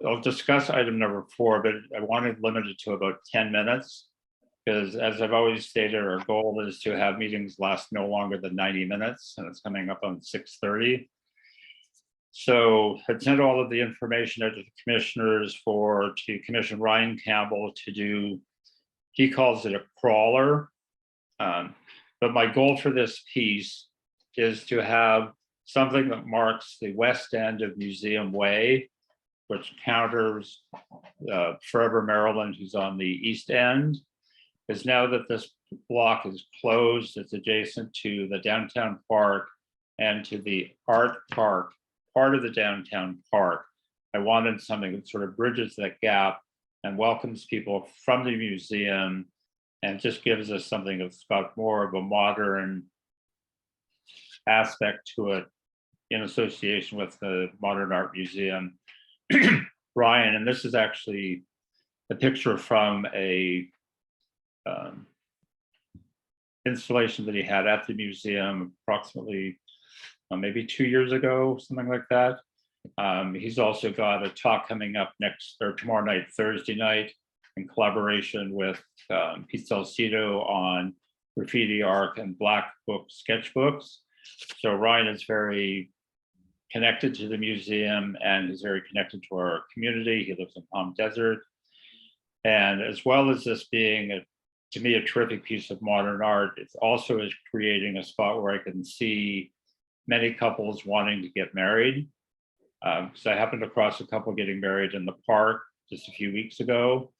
I'll discuss item number 4, but I wanted to limit it to about 10 minutes. Because as I've always stated, our goal is to have meetings last no longer than 90 minutes, and it's coming up on 6:30. So I sent all of the information out to the commissioners to commission Ryan Campbell to do, he calls it a crawler. But my goal for this piece is to have something that marks the west end of Museum Way, which counters Forever Maryland, who's on the east end. Because now that this block is closed. It's adjacent to the downtown park and to the art park, part of the downtown park. I wanted something that sort of bridges that gap and welcomes people from the museum and just gives us something that's got more of a modern aspect to it in association with the Modern Art Museum. Ryan, and this is actually a picture from a installation that he had at the museum approximately maybe 2 years ago, something like that. He's also got a talk coming up next or tomorrow night, Thursday night, in collaboration with Pete Salcido on graffiti art and black book sketchbooks. So Ryan is very connected to the museum and is very connected to our community. He lives in Palm Desert. And as well as this being, to me, a terrific piece of modern art, it also is creating a spot where I can see many couples wanting to get married. So I happened across a couple getting married in the park just a few weeks ago.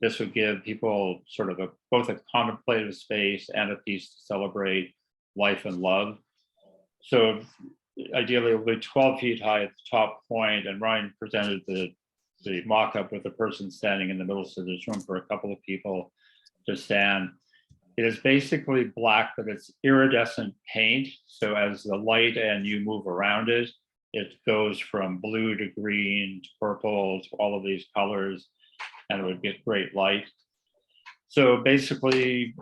This would give people sort of both a contemplative space and a piece to celebrate life and love. So ideally it will be 12 feet high at the top point, and Ryan presented the mock-up with a person standing in the middle, so there's room for a couple of people to stand. It is basically black, but it's iridescent paint. So as the light and you move around it, it goes from blue to green to purple to all of these colors, and it would get great light. So basically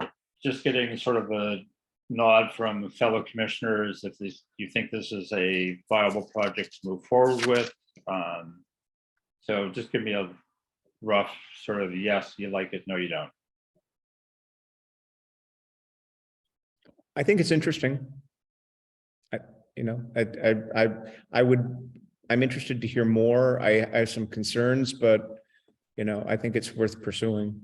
just getting sort of a nod from fellow commissioners if you think this is a viable project to move forward with. So just give me a rough sort of yes, you like it, no, you don't. I think it's interesting. I'm interested to hear more. I have some concerns, but I think it's worth pursuing.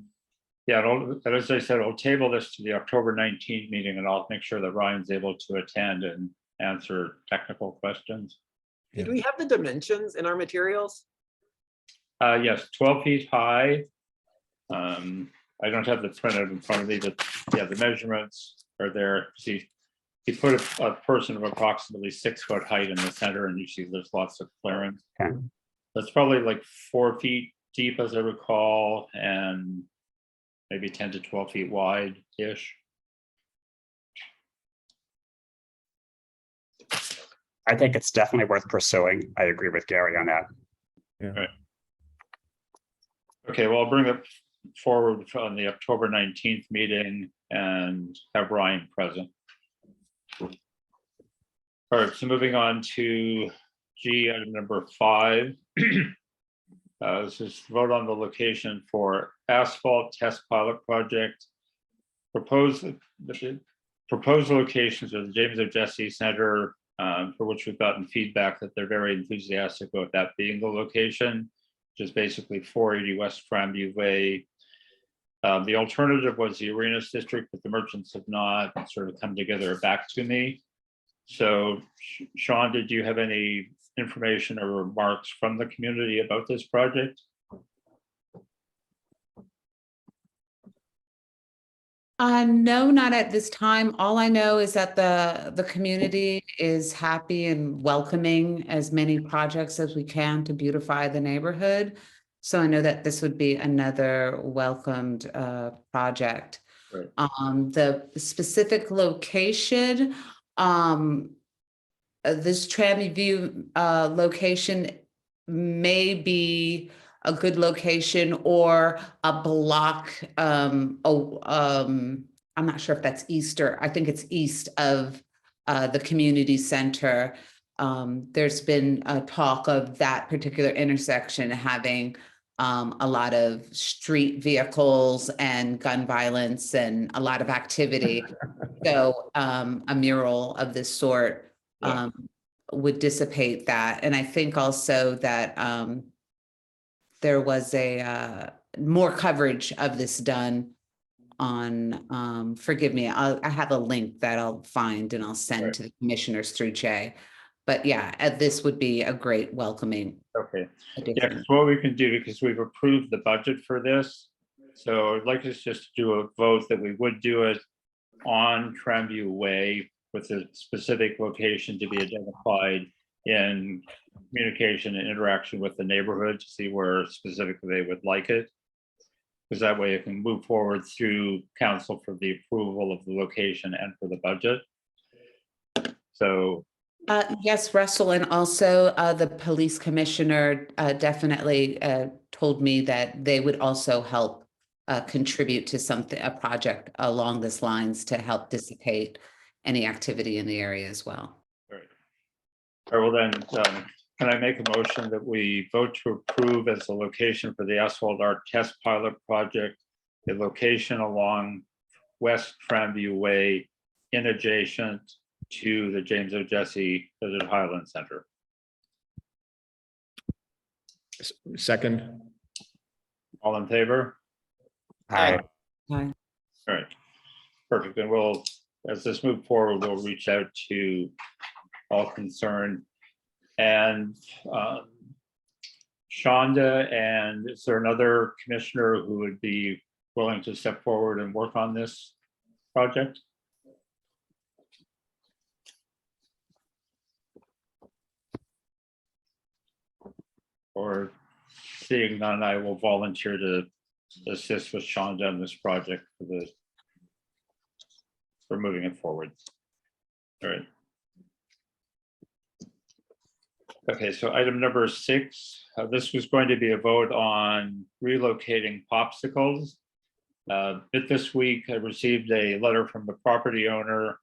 Yeah, as I said, I'll table this to the October 19th meeting, and I'll make sure that Ryan's able to attend and answer technical questions. Did we have the dimensions in our materials? Yes, 12 feet high. I don't have the printout in front of me, but yeah, the measurements are there. See, he put a person of approximately 6 foot height in the center, and you see there's lots of clearance. Okay. That's probably like 4 feet deep, as I recall, and maybe 10 to 12 feet wide-ish. I think it's definitely worth pursuing. I agree with Gary on that. Yeah. Right. Okay, well, I'll bring it forward on the October 19th meeting and have Ryan present. All right, so moving on to G, item number 5. This is vote on the location for asphalt test pilot project. Proposed locations are the James O. Jesse Center, for which we've gotten feedback that they're very enthusiastic about that being the location, which is basically 480 West Framview Way. The alternative was the Arenas District, but the merchants have not sort of come together back to me. So Sean, did you have any information or remarks from the community about this project? No, not at this time. All I know is that the community is happy and welcoming as many projects as we can to beautify the neighborhood. So I know that this would be another welcomed project. Right. The specific location, this Trammy View location may be a good location, or a block. I'm not sure if that's east, or I think it's east of the community center. There's been a talk of that particular intersection having a lot of street vehicles and gun violence and a lot of activity. So a mural of this sort would dissipate that. And I think also that there was a more coverage of this done on, forgive me, I have a link that I'll find and I'll send to the commissioners through Jay. But yeah, this would be a great welcoming. Okay. Yeah, addition. because what we can do, because we've approved the budget for this, So I'd like us just to do a vote that we would do it on Tremview Way with a specific location to be identified in communication and interaction with the neighborhood to see where specifically they would like it. Because that way it can move forward through council for the approval of the location and for the budget. So, Yes, Russell, and also the police commissioner definitely told me that they would also help contribute to a project along these lines to help dissipate any activity in the area as well. all right, well then, can I make a motion that we vote to approve as the location for the asphalt art test pilot project, the location along West Tremview Way in adjacent to the James O. Jesse Desert Highland Center. Second, All in favor? Aye. Aye. All right, perfect. And we'll, as this moves forward, we'll reach out to all concerned. And Shonda, and is there another commissioner who would be willing to step forward and work on this project? Or seeing none, I will volunteer to assist with Shonda on this project for moving it forward. All right. Okay, so item number 6, this was going to be a vote on relocating popsicles. This week, I received a letter from the property owner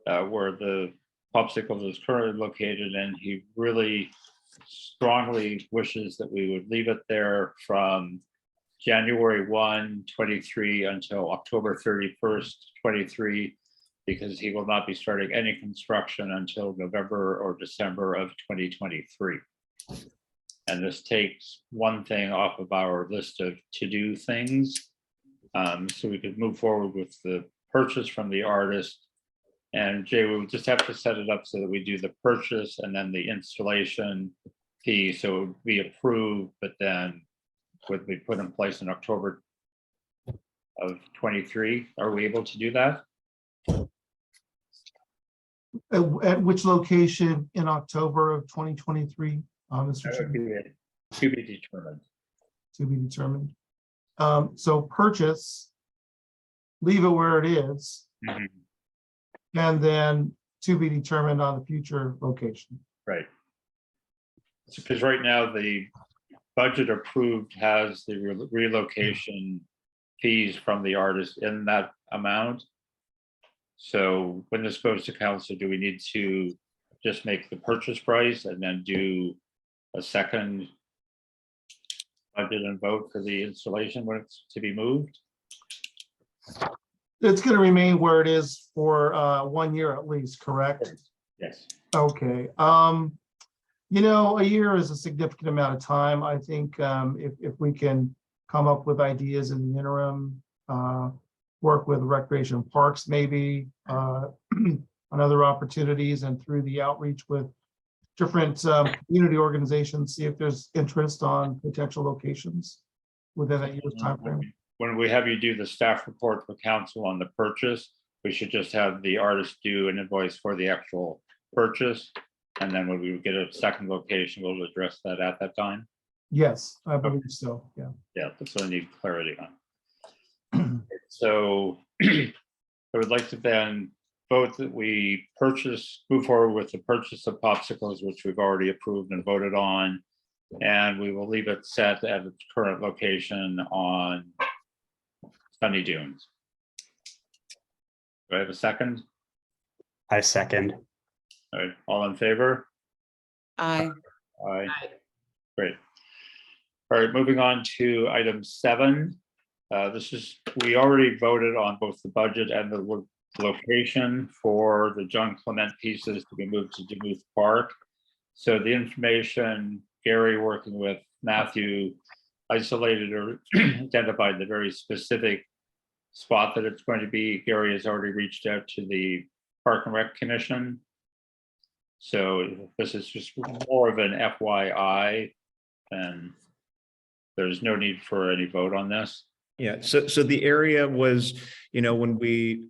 where the popsicles is currently located, and he really strongly wishes that we would leave it there from January 1, 23 until October 31st, 23, because he will not be starting any construction until November or December of 2023. And this takes one thing off of our list of to-do things. So we could move forward with the purchase from the artist. And Jay, we would just have to set it up so that we do the purchase and then the installation fee. So it would be approved, but then would be put in place in October of 23. Are we able to do that? At which location in October of 2023, Mr. That would Chairman? be to be determined. To be determined. So purchase, leave it where it is, Mhm. and then to be determined on the future location. Right. Because right now the budget approved has the relocation fees from the artist in that amount. So when this goes to council, do we need to just make the purchase price and then do a second budget and vote for the installation when it's to be moved? It's going to remain where it is for 1 year at least, correct? Yes. Okay. You know, a year is a significant amount of time. I think if we can come up with ideas in the interim, work with Recreation and Parks maybe on other opportunities, and through the outreach with different community organizations, see if there's interest on potential locations within that year's timeframe. When we have you do the staff report for council on the purchase, we should just have the artist do an invoice for the actual purchase. And then when we get a second location, we'll address that at that time. Yes, I believe so. Yeah. Yeah, that's what I need clarity on. So I would like to then vote that we move forward with the purchase of popsicles, which we've already approved and voted on. And we will leave it set at its current location on Sunny Dunes. Do I have a second? I second. All right, all in favor? Aye. Aye. Aye. Great. All right, moving on to item 7. We already voted on both the budget and the location for the John Clement pieces to be moved to Demuth Park. So the information, Gary working with Matthew, isolated or identified the very specific spot that it's going to be. Gary has already reached out to the Park and Rec Commission. So this is just more of an FYI, and there's no need for any vote on this. Yeah, so the area was, when we,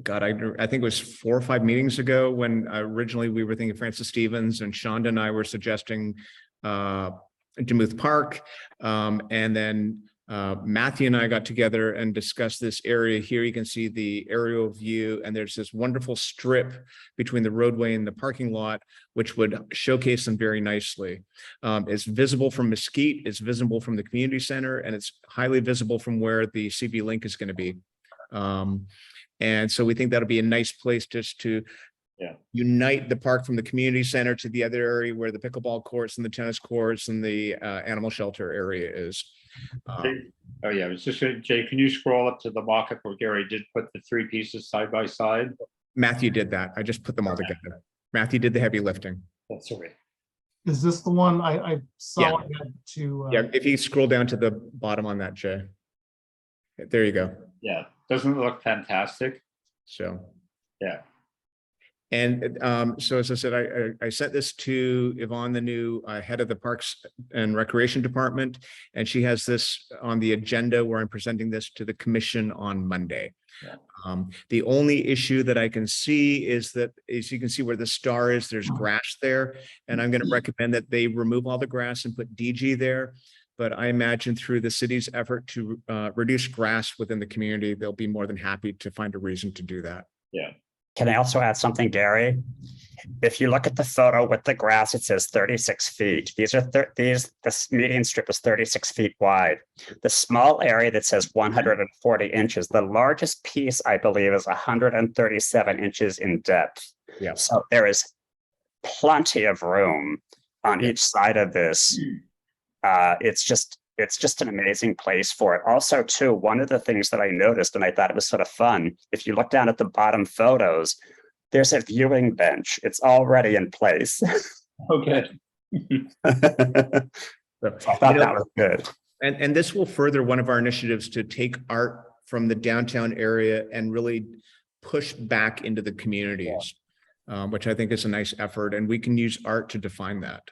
God, I think it was 4 or 5 meetings ago when originally we were thinking Francis Stevens, and Shonda and I were suggesting Demuth Park. And then Matthew and I got together and discussed this area here. You can see the aerial view, and there's this wonderful strip between the roadway and the parking lot, which would showcase them very nicely. It's visible from Mesquite, it's visible from the community center, and it's highly visible from where the CV Link is going to be. And so we think that'll be a nice place just to unite the park from the community center to the other area where the pickleball courts and the tennis courts and the animal shelter area is. Oh, yeah, I was just gonna, Jay, can you scroll up to the mock-up where Gary did put the 3 pieces side by side? Matthew did that. I just put them all together. Matthew did the heavy lifting. That's all right. Is this the one I saw? I had to, Yeah, if you scroll down to the bottom on that, Jay. There you go. Yeah, doesn't it look fantastic? So. Yeah. And so as I said, I sent this to Yvonne, the new head of the Parks and Recreation Department, and she has this on the agenda where I'm presenting this to the commission on Monday. Yeah. The only issue that I can see is that, as you can see where the star is, there's grass there, and I'm going to recommend that they remove all the grass and put DG there. But I imagine through the city's effort to reduce grass within the community, they'll be more than happy to find a reason to do that. Yeah. Can I also add something, Gary? If you look at the photo with the grass, it says 36 feet. This median strip is 36 feet wide. The small area that says 140 inches, the largest piece, I believe, is 137 inches in depth. Yeah. So there is plenty of room on each side of this. It's just an amazing place for it. Also, too, one of the things that I noticed, and I thought it was sort of fun, if you look down at the bottom photos, there's a viewing bench. It's already in place. Okay. I thought that was good. And this will further one of our initiatives to take art from the downtown area and really push back into the communities, which I think is a nice effort. And we can use art to define that.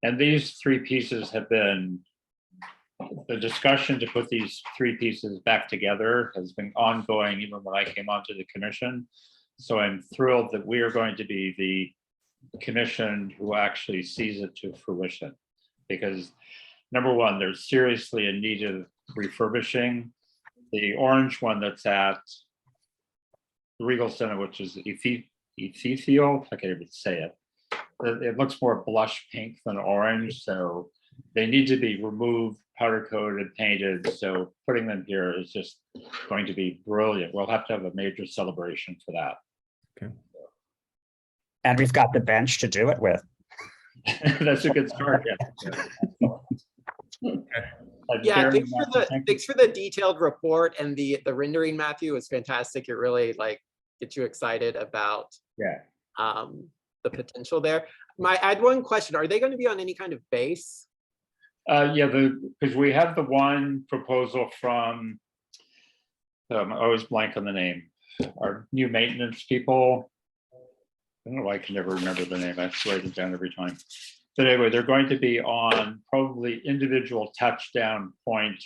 And these 3 pieces have been, the discussion to put these 3 pieces back together has been ongoing even when I came onto the commission. So I'm thrilled that we are going to be the commission who actually sees it to fruition. Because number one, there's seriously a need of refurbishing. The orange one that's at the Regal Center, which is Ethereal, I can't even say it. It looks more blush pink than orange, so they need to be removed, powder coated, painted. So putting them here is just going to be brilliant. We'll have to have a major celebration for that. Okay. And we've got the bench to do it with. That's a good start. Yeah, thanks for the detailed report, and the rendering, Matthew, is fantastic. It really gets you excited about the potential there. I had one question. Are they going to be on any kind of base? Yeah, because we have the one proposal from, I always blank on the name, our new maintenance people. I don't know why I can never remember the name. I have to write it down every time. But anyway, they're going to be on probably individual touchdown point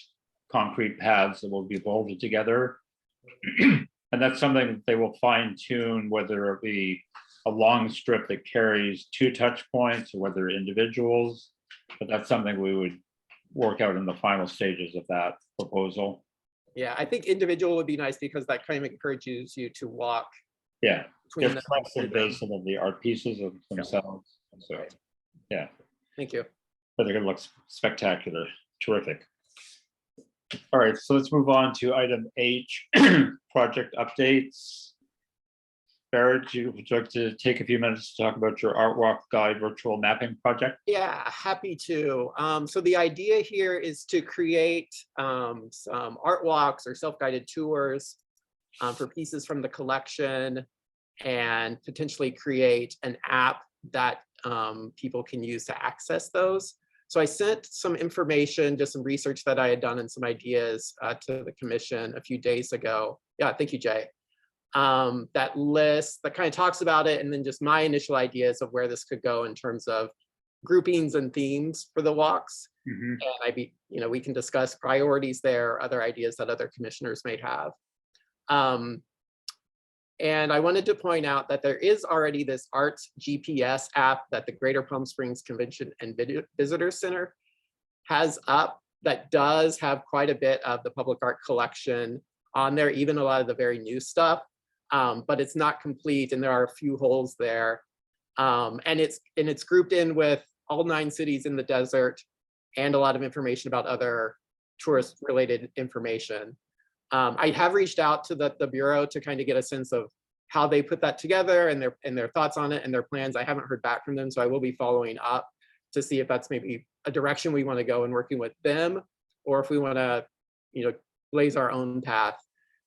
concrete paths that will be bolted together. And that's something that they will fine tune, whether it be a long strip that carries 2 touch points or whether individuals. But that's something we would work out in the final stages of that proposal. Yeah, I think individual would be nice because that kind of encourages you to walk. Yeah, between just less invasive of the art pieces of themselves. So, yeah. Thank you. But they're gonna look spectacular, terrific. All right, so let's move on to item H, project updates. Barrett, would you like to take a few minutes to talk about your Art Walk Guide virtual mapping project? Yeah, happy to. So the idea here is to create some art walks or self-guided tours for pieces from the collection, and potentially create an app that people can use to access those. So I sent some information, just some research that I had done and some ideas to the commission a few days ago. Yeah, thank you, Jay. That list that kind of talks about it, and then just my initial ideas of where this could go in terms of groupings and themes for the walks. Mhm. And we can discuss priorities there, other ideas that other commissioners may have. And I wanted to point out that there is already this Arts GPS app that the Greater Palm Springs Convention and Visitor Center has up that does have quite a bit of the public art collection on there, even a lot of the very new stuff. But it's not complete and there are a few holes there. And it's grouped in with all 9 cities in the desert and a lot of information about other tourist related information. I have reached out to the Bureau to kind of get a sense of how they put that together and their thoughts on it and their plans. I haven't heard back from them, so I will be following up to see if that's maybe a direction we want to go in working with them, or if we want to, blaze our own path,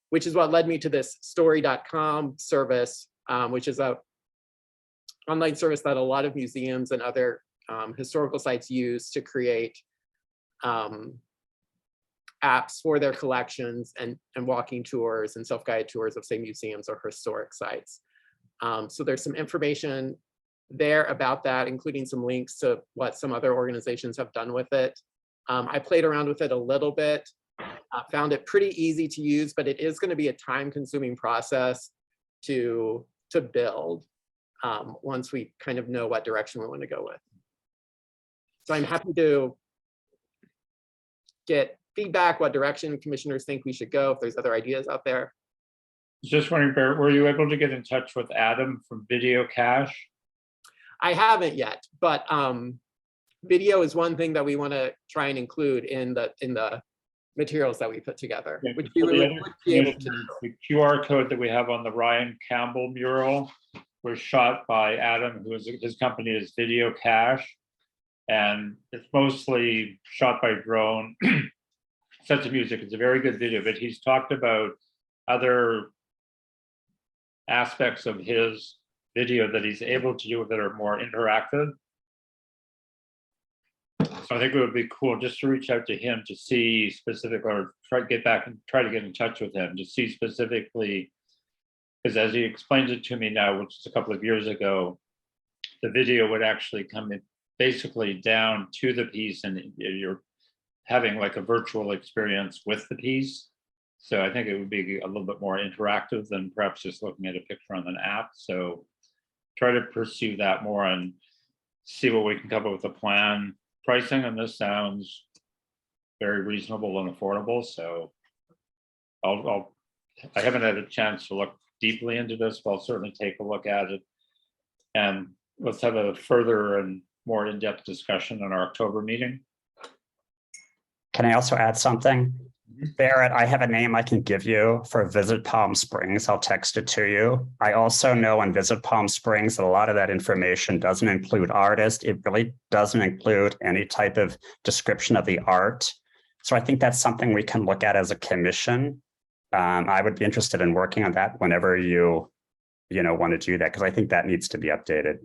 which is what led me to this story.com service, which is a online service that a lot of museums and other historical sites use to create apps for their collections and walking tours and self-guided tours of, say, museums or historic sites. So there's some information there about that, including some links to what some other organizations have done with it. I played around with it a little bit, found it pretty easy to use, but it is going to be a time-consuming process to build once we kind of know what direction we want to go with. So I'm happy to get feedback, what direction commissioners think we should go, if there's other ideas out there. Just wondering, Barrett, were you able to get in touch with Adam from Video Cache? I haven't yet, but video is one thing that we want to try and include in the materials that we put together, Yeah, which for we the would other be able to commissioners, do. the QR code that we have on the Ryan Campbell mural was shot by Adam, his company is Video Cache. And it's mostly shot by drone. Sets of Music, it's a very good video, but he's talked about other aspects of his video that he's able to do that are more interactive. So I think it would be cool just to reach out to him to see specific, or try to get in touch with him to see specifically, because as he explains it to me now, which is a couple of years ago, the video would actually come in basically down to the piece and you're having like a virtual experience with the piece. So I think it would be a little bit more interactive than perhaps just looking at a picture on an app. So try to pursue that more and see what we can come up with a plan. Pricing on this sounds very reasonable and affordable. So I haven't had a chance to look deeply into this, but I'll certainly take a look at it. And let's have a further and more in-depth discussion in our October meeting. Can I also add something? Barrett, I have a name I can give you for Visit Palm Springs. I'll text it to you. I also know on Visit Palm Springs that a lot of that information doesn't include artists. It really doesn't include any type of description of the art. So I think that's something we can look at as a commission. I would be interested in working on that whenever you want to do that, because I think that needs to be updated.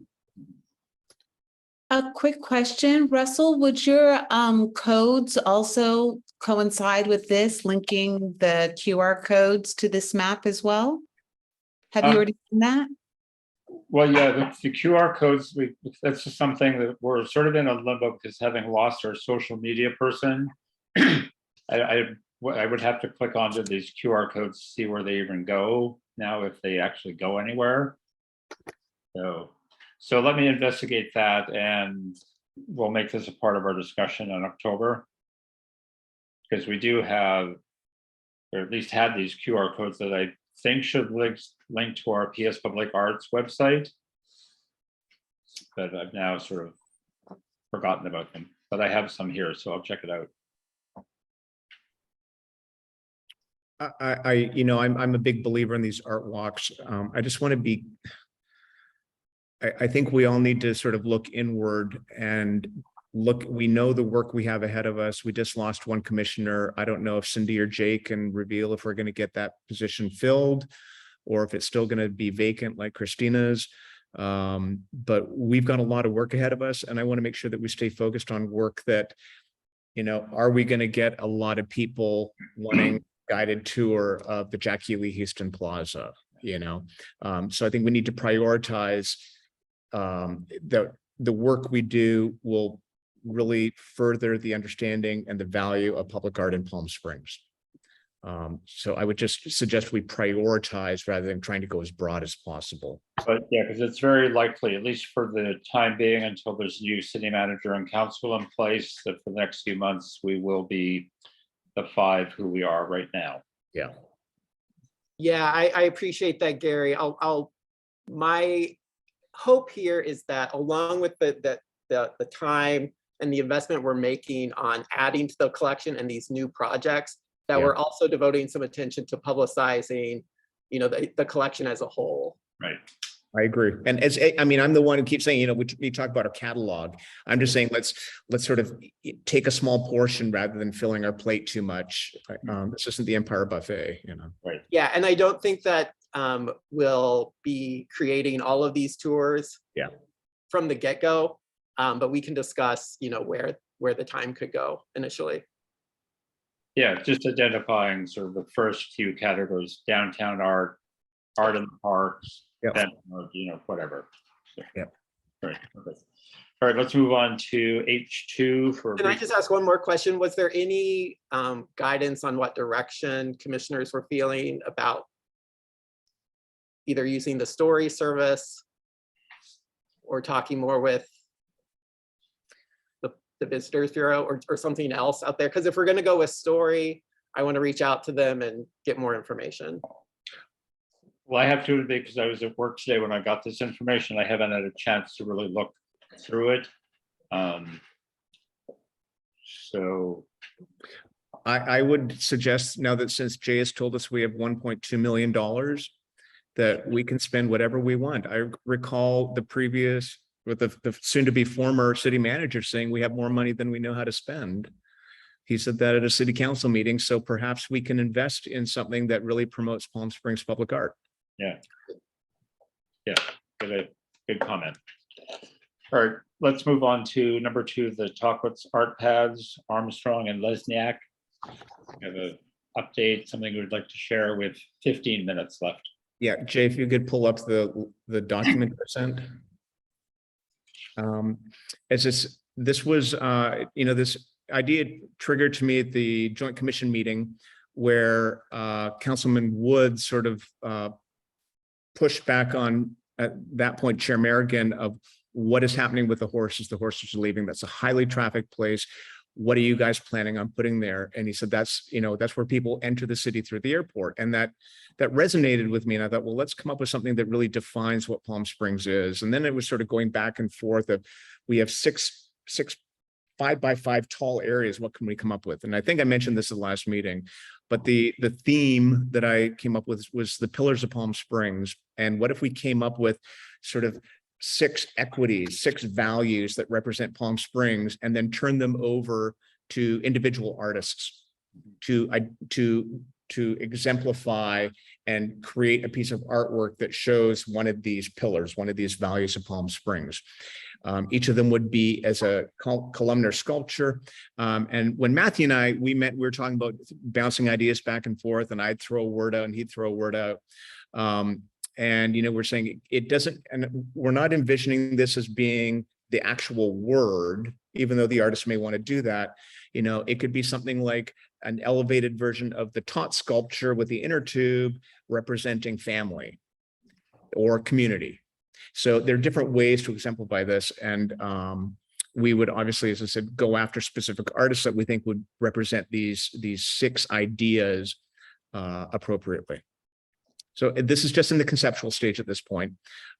A quick question, Russell, would your codes also coincide with this, linking the QR codes to this map as well? Have you already done that? Well, yeah, the QR codes, that's just something that we're sort of in a limbo because having lost our social media person, I would have to click onto these QR codes to see where they even go now, if they actually go anywhere. So let me investigate that and we'll make this a part of our discussion in October. Because we do have, or at least had these QR codes that I think should link to our PS Public Arts website. But I've now sort of forgotten about them, but I have some here, so I'll check it out. I'm a big believer in these art walks. I just want to be, I think we all need to sort of look inward and look, we know the work we have ahead of us. We just lost one commissioner. I don't know if Cindy or Jake can reveal if we're going to get that position filled or if it's still going to be vacant like Christina's. But we've got a lot of work ahead of us. And I want to make sure that we stay focused on work that, are we going to get a lot of people wanting guided tour of the Jackie Lee Houston Plaza, So I think we need to prioritize the work we do will really further the understanding and the value of public art in Palm Springs. So I would just suggest we prioritize rather than trying to go as broad as possible. But yeah, because it's very likely, at least for the time being, until there's a new city manager and council in place, that for the next few months, we will be the 5 who we are right now. Yeah. Yeah, I appreciate that, Gary. My hope here is that along with the time and the investment we're making on adding to the collection and these new projects, that Yeah. we're also devoting some attention to publicizing, the collection as a whole. Right. I agree. And I mean, I'm the one who keeps saying, we talk about our catalog. I'm just saying, let's sort of take a small portion rather than filling our plate too much. This isn't the Empire Buffet, Right. Yeah, and I don't think that we'll be creating all of these tours. Yeah. From the get-go, but we can discuss, where the time could go initially. Yeah, just identifying sort of the first few categories: downtown art, art in the parks, Yep. event art, whatever. So, Yep. Right. Okay. All right, let's move on to H2 for. Can I just ask one more question? Was there any guidance on what direction commissioners were feeling about either using the story service or talking more with the Visitors Bureau or something else out there? Because if we're going to go with story, I want to reach out to them and get more information. Well, I have to admit, because I was at work today when I got this information, I haven't had a chance to really look through it. So I would suggest now that since Jay has told us we have $1.2 million, that we can spend whatever we want. I recall the previous, with the soon-to-be former city manager saying we have more money than we know how to spend. He said that at a city council meeting, so perhaps we can invest in something that really promotes Palm Springs public art. yeah. Yeah, good comment. All right, let's move on to number 2, the Talkwitz Art Paths, Armstrong and Lesniak. We have an update, something we'd like to share with 15 minutes left. Yeah, Jay, if you could pull up the document I sent. As this was, this idea triggered to me at the Joint Commission meeting where Councilman Wood sort of pushed back on, at that point, Chair Merrigan, of what is happening with the horses. The horses are leaving. That's a highly trafficked place. What are you guys planning on putting there? And he said, that's where people enter the city through the airport. And that resonated with me. And I thought, well, let's come up with something that really defines what Palm Springs is. And then it was sort of going back and forth of, we have six 5x5 tall areas. What can we come up with? And I think I mentioned this at the last meeting, but the theme that I came up with was the pillars of Palm Springs. And what if we came up with sort of 6 equities, 6 values that represent Palm Springs, and then turn them over to individual artists to exemplify and create a piece of artwork that shows one of these pillars, one of these values of Palm Springs. Each of them would be as a columnar sculpture. And when Matthew and we met, we were talking about bouncing ideas back and forth, and I'd throw a word out and he'd throw a word out. And, we're saying it doesn't, and we're not envisioning this as being the actual word, even though the artist may want to do that. It could be something like an elevated version of the Tot sculpture with the inner tube representing family or community. So there are different ways to exemplify this. And we would obviously, as I said, go after specific artists that we think would represent these 6 ideas appropriately. So this is just in the conceptual stage at this point.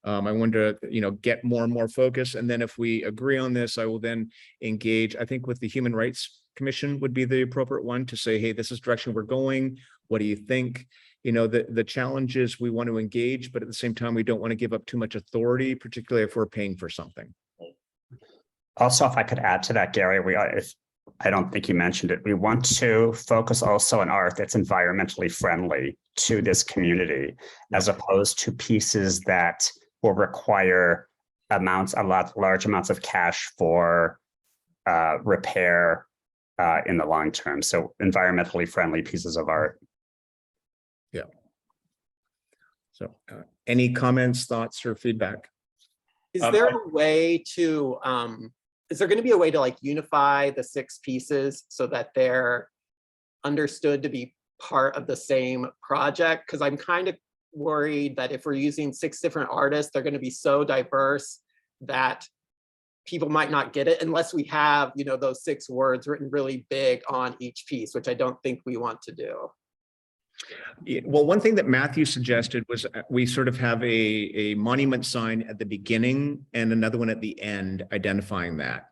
I want to, get more and more focus. And then if we agree on this, I will then engage, I think with the Human Rights Commission would be the appropriate one to say, hey, this is the direction we're going. What do you think? The challenge is we want to engage, but at the same time, we don't want to give up too much authority, particularly if we're paying for something. Also, if I could add to that, Gary, I don't think you mentioned it. We want to focus also on art that's environmentally friendly to this community, as opposed to pieces that will require large amounts of cash for repair in the long term. So environmentally friendly pieces of art. Yeah. So any comments, thoughts, or feedback? Is there a way to is there going to be a way to like unify the 6 pieces so that they're understood to be part of the same project? Because I'm kind of worried that if we're using 6 different artists, they're going to be so diverse that people might not get it unless we have, you know, those 6 words written really big on each piece, which I don't think we want to do. Yeah, well, one thing that Matthew suggested was we sort of have a monument sign at the beginning and another one at the end identifying that.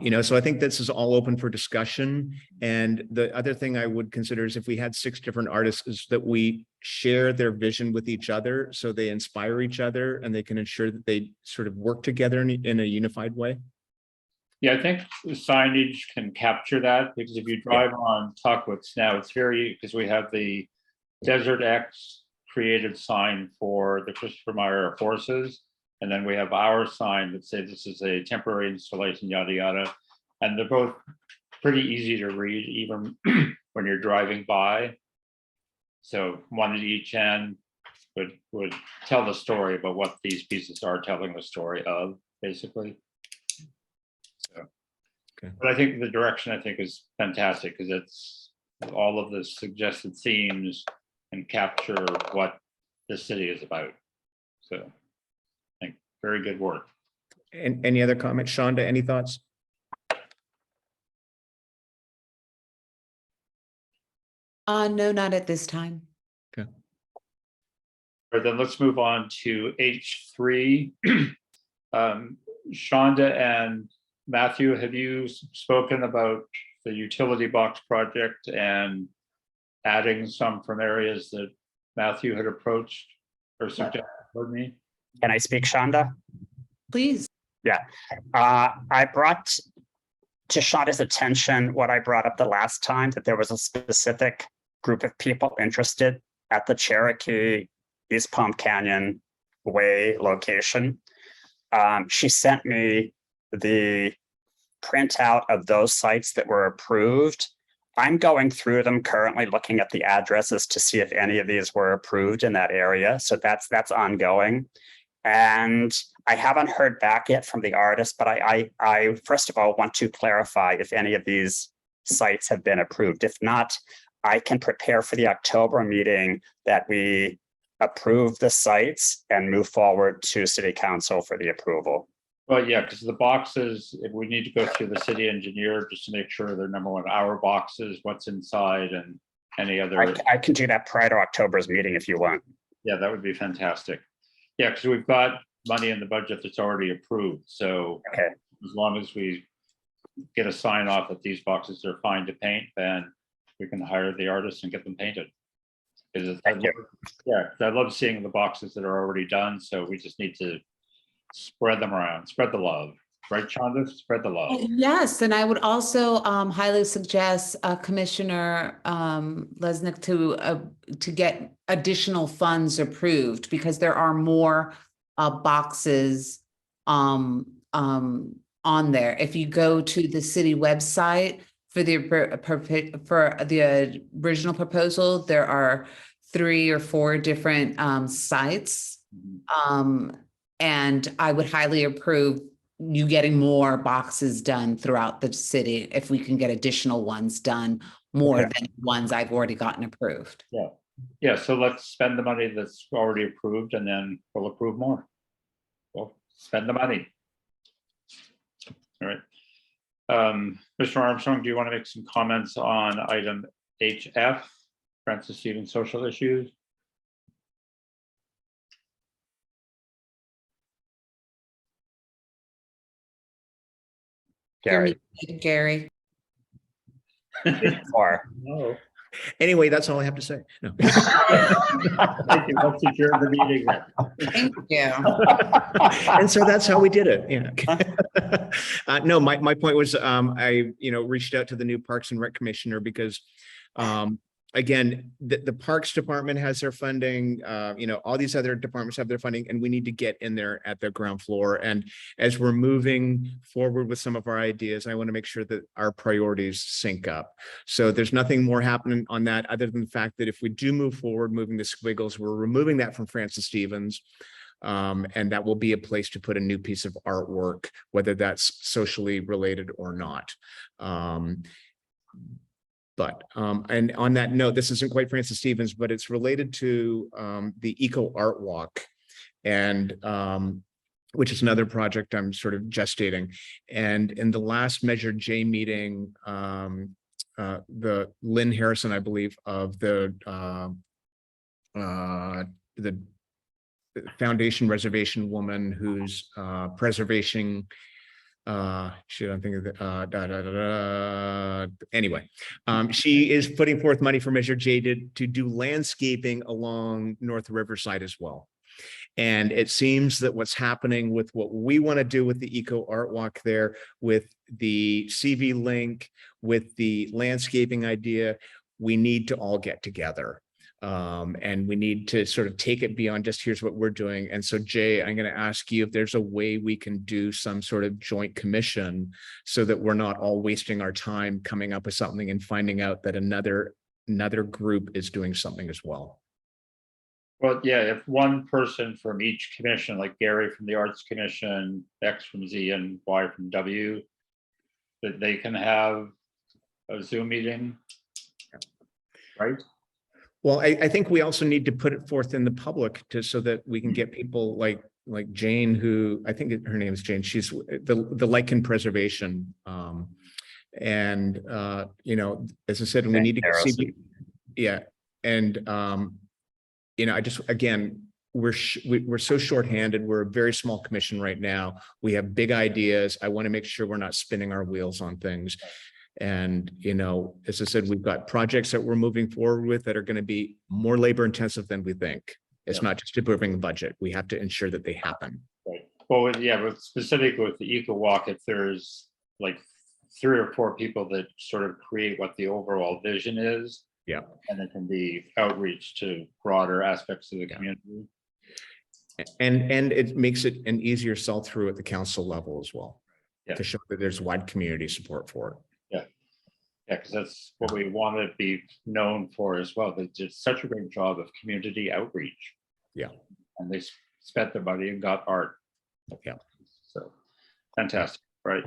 You know, so I think this is all open for discussion. And the other thing I would consider is if we had 6 different artists, is that we share their vision with each other so they inspire each other and they can ensure that they sort of work together in a unified way. Yeah, I think the signage can capture that, because if you drive on Tuckwitz now, it's very, because we have the Desert X created sign for the Christopher Meyer horses. And then we have our sign that says this is a temporary installation, yada, yada. And they're both pretty easy to read, even when you're driving by. So one at each end would tell the story about what these pieces are telling the story of, basically. So, okay. But I think the direction I think is fantastic, because it's all of the suggested themes and capture what the city is about. So I think very good work. And any other comments? Shonda, any thoughts? No, not at this time. Or then let's move on to H3. Shonda and Matthew, have you spoken about the utility box project and adding some from areas that Matthew had approached or suggested for me? Can I speak, Shonda? Please. I brought to Shonda's attention what I brought up the last time, that there was a specific group of people interested at the Cherokee East Palm Canyon Way location. She sent me the printout of those sites that were approved. I'm going through them currently, looking at the addresses to see if any of these were approved in that area. So that's ongoing. And I haven't heard back yet from the artist, but I first of all want to clarify if any of these sites have been approved. If not, I can prepare for the October meeting that we approve the sites and move forward to City Council for the approval. Well, yeah, because the boxes, if we need to go through the city engineer just to make sure they're number one, our boxes, what's inside, and any other. I can do that prior to October's meeting if you want. Yeah, that would be fantastic. Yeah, because we've got money in the budget that's already approved. So Okay. as long as we get a sign off that these boxes are fine to paint, then we can hire the artists and get them painted. Thank you. Yeah, I love seeing the boxes that are already done. So we just need to spread them around, spread the love, right, Shonda? Spread the love. Yes, and I would also highly suggest Commissioner Lesnick to get additional funds approved, because there are more boxes on there. If you go to the city website for the original proposal, there are 3 or 4 different sites. And I would highly approve you getting more boxes done throughout the city if we can get additional ones done, more Okay. than ones I've already gotten approved. Yeah, so let's spend the money that's already approved and then we'll approve more. Well, spend the money. All right. Mr. Armstrong, do you want to make some comments on item HF, Francis Stevens social issues? Gary. Gary. Or No. Anyway, that's all I have to say. No. Thank you. Let's adjourn the meeting then. Thank you. And so that's how we did it. Yeah. No, my point was, I, reached out to the new Parks and Rec Commissioner because, again, the Parks Department has their funding, all these other departments have their funding, and we need to get in there at the ground floor. And as we're moving forward with some of our ideas, I want to make sure that our priorities sync up. So there's nothing more happening on that other than the fact that if we do move forward, moving the squiggles, we're removing that from Francis Stevens. And that will be a place to put a new piece of artwork, whether that's socially related or not. And on that note, this isn't quite Francis Stevens, but it's related to the Eco Art Walk, and which is another project I'm sort of gestating. And in the last Measure J meeting, the Lynn Harrison, I believe, of the Foundation Reservation woman who's preservation. Shit, I'm thinking anyway, she is putting forth money for Measure J to do landscaping along North Riverside as well. And it seems that what's happening with what we want to do with the Eco Art Walk there, with the CV link, with the landscaping idea, we need to all get together. And we need to sort of take it beyond just here's what we're doing. And so, Jay, I'm going to ask you if there's a way we can do some sort of joint commission so that we're not all wasting our time coming up with something and finding out that another group is doing something as well. Well, yeah, if one person from each commission, like Gary from the Arts Commission, X from Z, and Y from W, that they can have a Zoom meeting, right? Well, I think we also need to put it forth in the public so that we can get people like Jane, who I think her name is Jane. She's the lichen preservation. And you know, as I said, we need to get CB. Yeah. And you know, I just, again, we're so shorthanded. We're a very small commission right now. We have big ideas. I want to make sure we're not spinning our wheels on things. And, you know, as I said, we've got projects that we're moving forward with that are going to be more labor intensive than we think. It's not just approving the budget. We have to ensure that they happen. Right. Well, yeah, but specifically with the Eco Walk, if there's like 3 or 4 people that sort of create what the overall vision is. Yeah. And it can be outreach to broader aspects of the community. And it makes it an easier sell through at the council level as well. Yeah. To show that there's wide community support for it. Yeah, because that's what we want to be known for as well. They did such a great job of community outreach. Yeah. And they spent their money and got art. Yeah. So fantastic, right?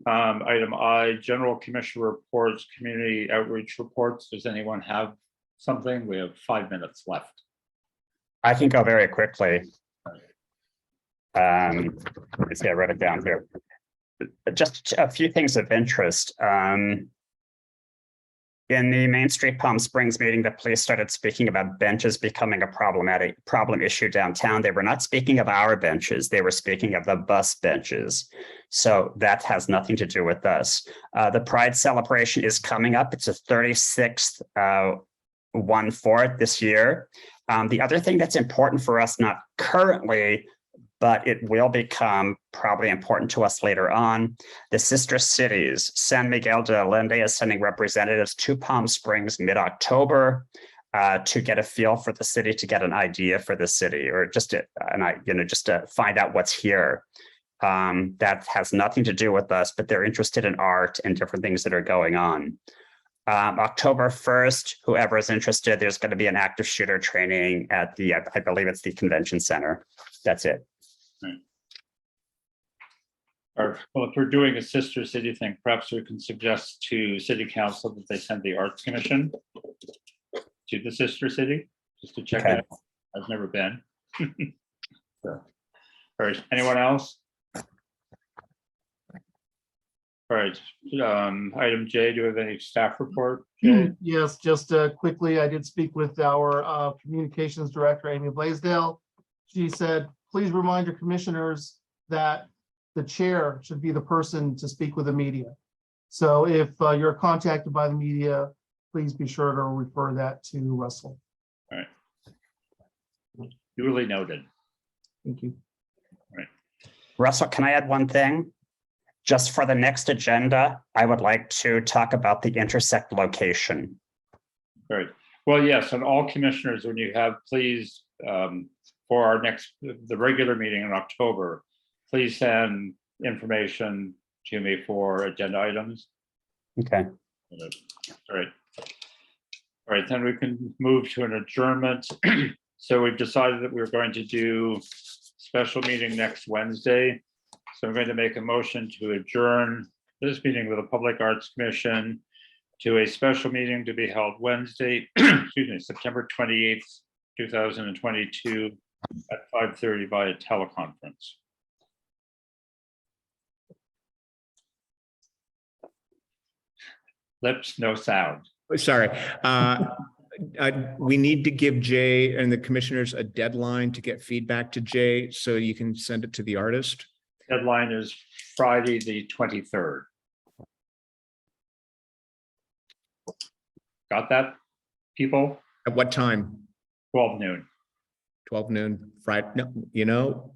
Item I, general commission reports, community outreach reports. Does anyone have something? We have 5 minutes left. I can go very quickly. Let me see, I wrote it down here. Just a few things of interest. In the Main Street Palm Springs meeting, the police started speaking about benches becoming a problem issue downtown. They were not speaking of our benches. They were speaking of the bus benches. So that has nothing to do with us. The Pride celebration is coming up. It's a 36th 1/4 this year. The other thing that's important for us, not currently, but it will become probably important to us later on. The sister cities, San Miguel de Allende is sending representatives to Palm Springs mid-October to get a feel for the city, to get an idea for the city, or just to find out what's here. That has nothing to do with us, but they're interested in art and different things that are going on. October 1st, whoever is interested, there's going to be an active shooter training at the, I believe it's the convention center. That's it. Or, well, if we're doing a sister city thing, perhaps we can suggest to city council that they send the arts commission to the sister city, just to check it out. I've never been. So, all right, anyone else? All right, item J, do we have any staff report? Jay? Yes, just quickly, I did speak with our communications director, Amy Blaisdell. She said, please remind your commissioners that the chair should be the person to speak with the media. So if you're contacted by the media, please be sure to refer that to Russell. All right. Duly noted. Thank you. All right. Russell, can I add one thing? Just for the next agenda, I would like to talk about the intersect location. Great. Well, yes, and all commissioners, when you have, please, for our the regular meeting in October, please send information to me for agenda items. Okay. All right. All right, then we can move to an adjournment. So we've decided that we're going to do special meeting next Wednesday. So I'm going to make a motion to adjourn this meeting with the Public Arts Commission to a special meeting to be held Wednesday, excuse me, September 28th, 2022 at 5:30 via teleconference. Lips, no sound. Sorry. We need to give Jay and the commissioners a deadline to get feedback to Jay so you can send it to the artist. Deadline is Friday, the 23rd. Got that, people? At what time? 12 noon. 12 noon, Friday? No, you know,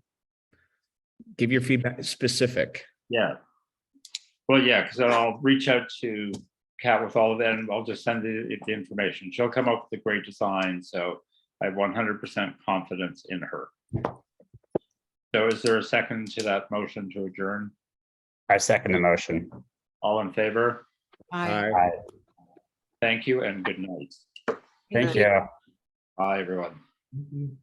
give your feedback specific. Yeah. Well, yeah, because I'll reach out to Kat with all of that and I'll just send the information. She'll come up with a great design. So I have 100% confidence in her. So is there a second to that motion to adjourn? I second the motion. All in favor? Aye. Aye. Thank you and good night. Thank you. Bye, everyone. Mhm.